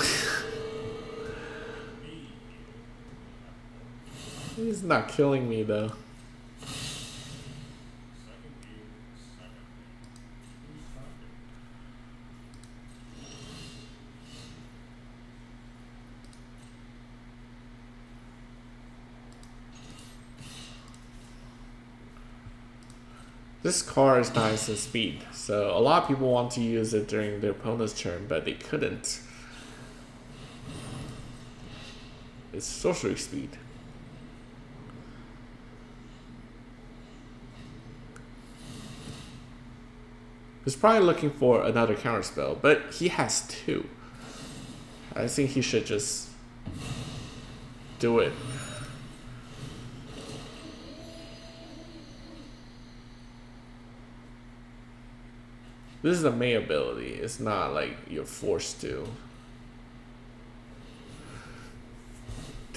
He's not killing me, though. This card is nice in speed, so a lot of people want to use it during their opponent's turn, but they couldn't. It's sorcery speed. He's probably looking for another counterspell, but he has 2. I think he should just do it. This is a May ability. It's not like you're forced to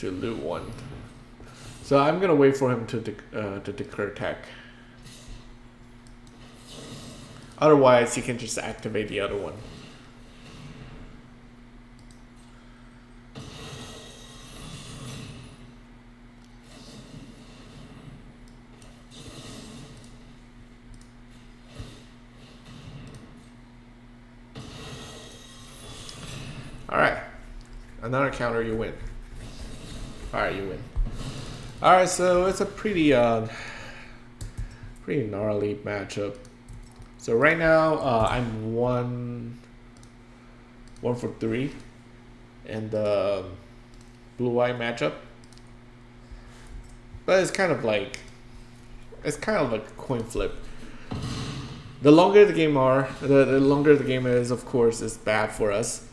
loot one. So I'm gonna wait for him to declare attack. Otherwise, he can just activate the other one. Alright. Another counter, you win. Alright, you win. Alright, so it's a pretty gnarly matchup. So right now, I'm one for 3 in the blue-white matchup. But it's kind of like a coin flip. The longer the game the longer the game is, of course, is bad for us.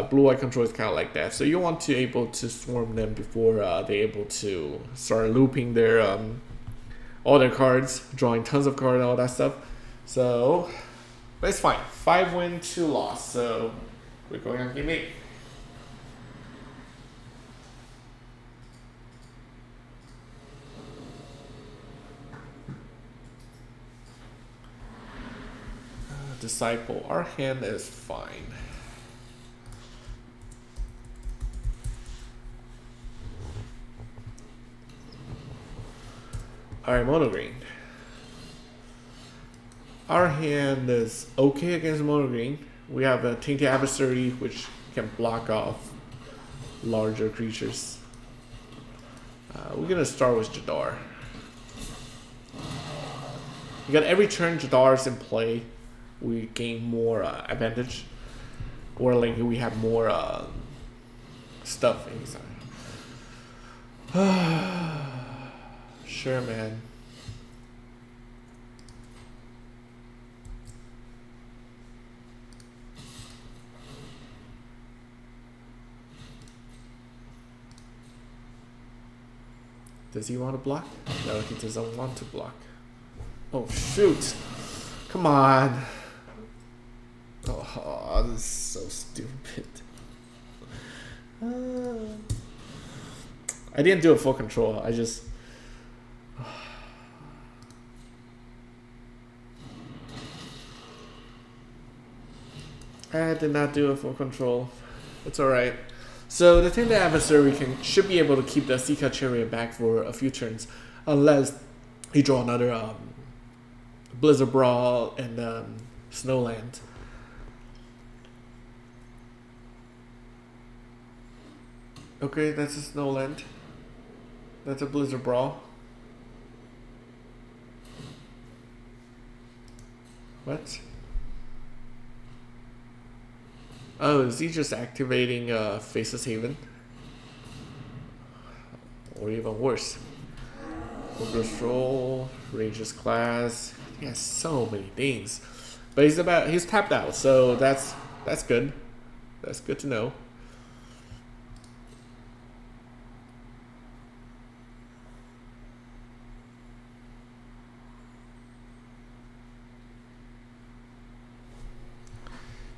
Blue-white control is kind of like that. So you want to able to swarm them before they're able to start looping their all their cards, drawing tons of cards, all that stuff. So, but it's fine. 5 win, 2 loss. So we're going on game 8. Disciple. Our hand is fine. Alright, mono green. Our hand is okay against mono green. We have a Tainted Adversary, which can block off larger creatures. We're gonna start with Jadar. You got every turn Jadar's in play, we gain more advantage, or like we have more stuff inside. Sure, man. Does he want to block? No, he doesn't want to block. Oh, shoot. Come on. Oh, this is so stupid. I didn't do a full control. I just... I did not do a full control. It's alright. So the Tainted Adversary should be able to keep the Sika Chariot back for a few turns, unless he draw another Blizzard Brawl and Snowland. Okay, that's a Snowland. That's a Blizzard Brawl. What? Oh, is he just activating Faceless Haven? Or even worse. Focus Roll, Ranger's Class. He has so many things. But he's tapped out, so that's good. That's good to know.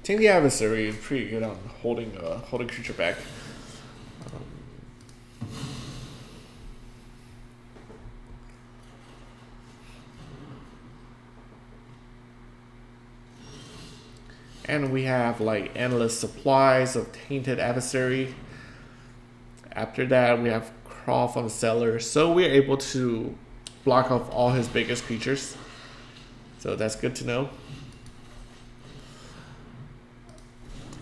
Tainted Adversary is pretty good on holding creature back. And we have like endless supplies of Tainted Adversary. After that, we have Crawl from Cellar, so we're able to block off all his biggest creatures. So that's good to know.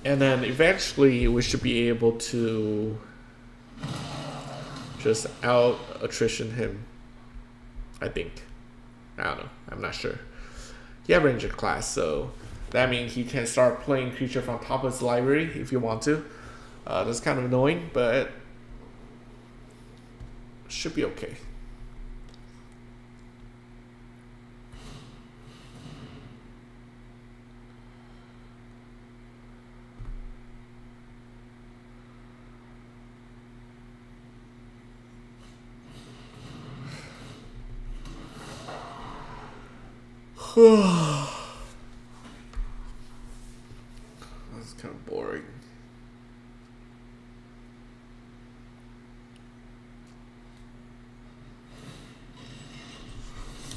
And then eventually we should be able to just out attrition him, I think. I don't know, I'm not sure. He has Ranger class, so that means he can start playing creature from top of his library if you want to. That's kind of annoying, but should be okay. That's kind of boring.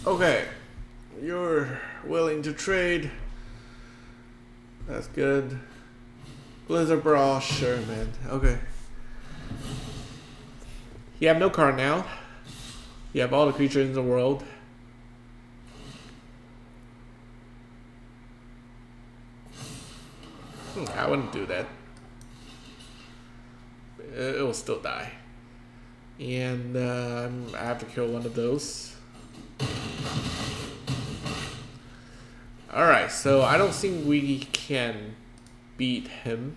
Okay, you're willing to trade. That's good. Blizzard Brawl, sure, man. Okay. You have no card now. You have all the creatures in the world. I wouldn't do that. It will still die. And I have to kill one of those. Alright, so I don't think we can beat him.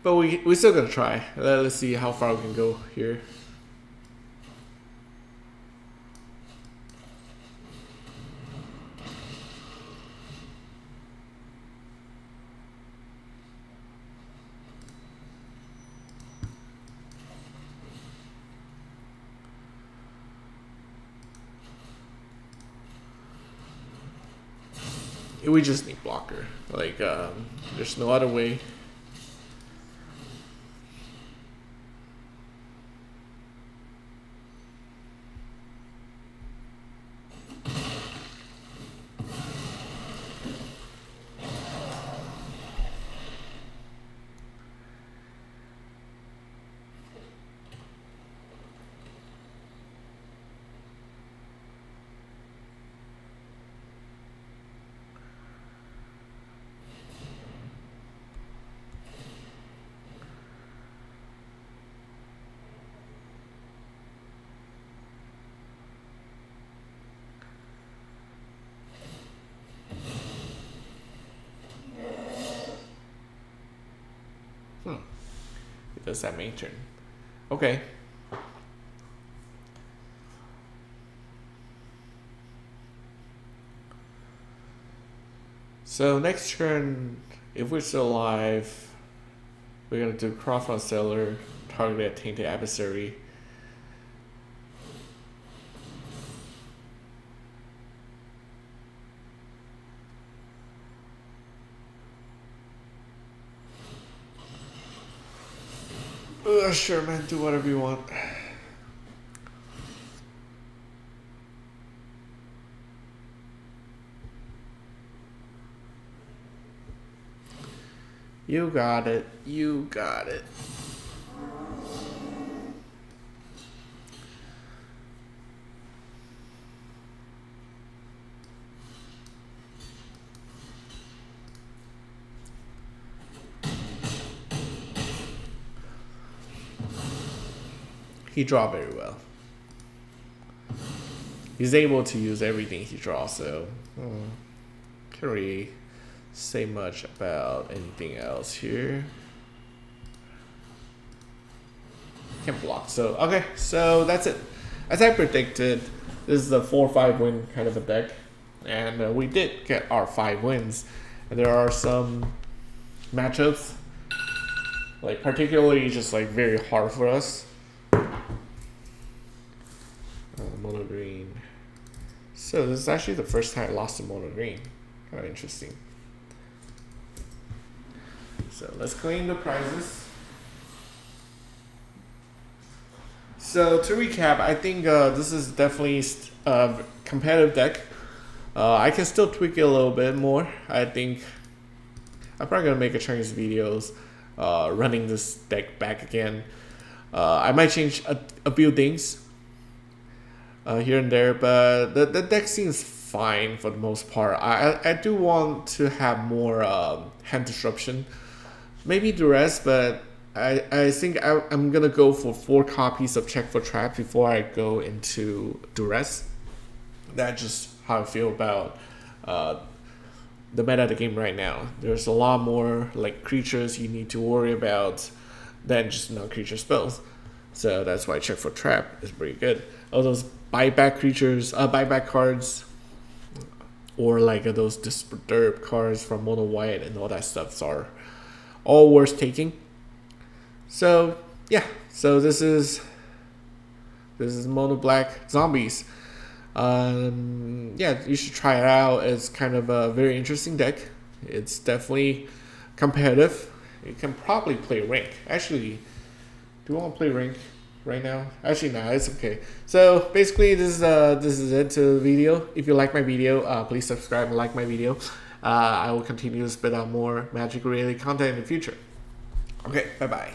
But we're still gonna try. Let's see how far we can go here. We just need blocker. Like, there's no other way. It does that main turn. Okay. So next turn, if we're still alive, we're gonna do Crawl from Cellar, target at Tainted Adversary. Sure, man, do whatever you want. You got it. You got it. He draws very well. He's able to use everything he draws, so can't really say much about anything else here. Can't block, so okay, so that's it. As I predicted, this is a 4-5 win kind of a deck, and we did get our 5 wins. And there are some matchups, like particularly just like very hard for us. Mono green. So this is actually the first time I lost a mono green. Kind of interesting. So let's claim the prizes. So to recap, I think this is definitely a competitive deck. I can still tweak it a little bit more. I think I'm probably gonna make a Chinese videos running this deck back again. I might change a few things here and there, but the deck seems fine for the most part. I do want to have more hand disruption, maybe duress, but I think I'm gonna go for 4 copies of Check for Trap before I go into duress. That's just how I feel about the meta of the game right now. There's a lot more like creatures you need to worry about than just non-creature spells. So that's why Check for Trap is pretty good. All those buyback creatures, buyback cards, or like those Disturb cards from Mono White and all that stuff are all worth taking. So yeah, so this is Mono Black Zombies. Yeah, you should try it out. It's kind of a very interesting deck. It's definitely competitive. You can probably play rank. Actually, do you want to play rank right now? Actually, nah, it's okay. So basically, this is it to the video. If you like my video, please subscribe and like my video. I will continue to spit out more Magic related content in the future. Okay, bye bye.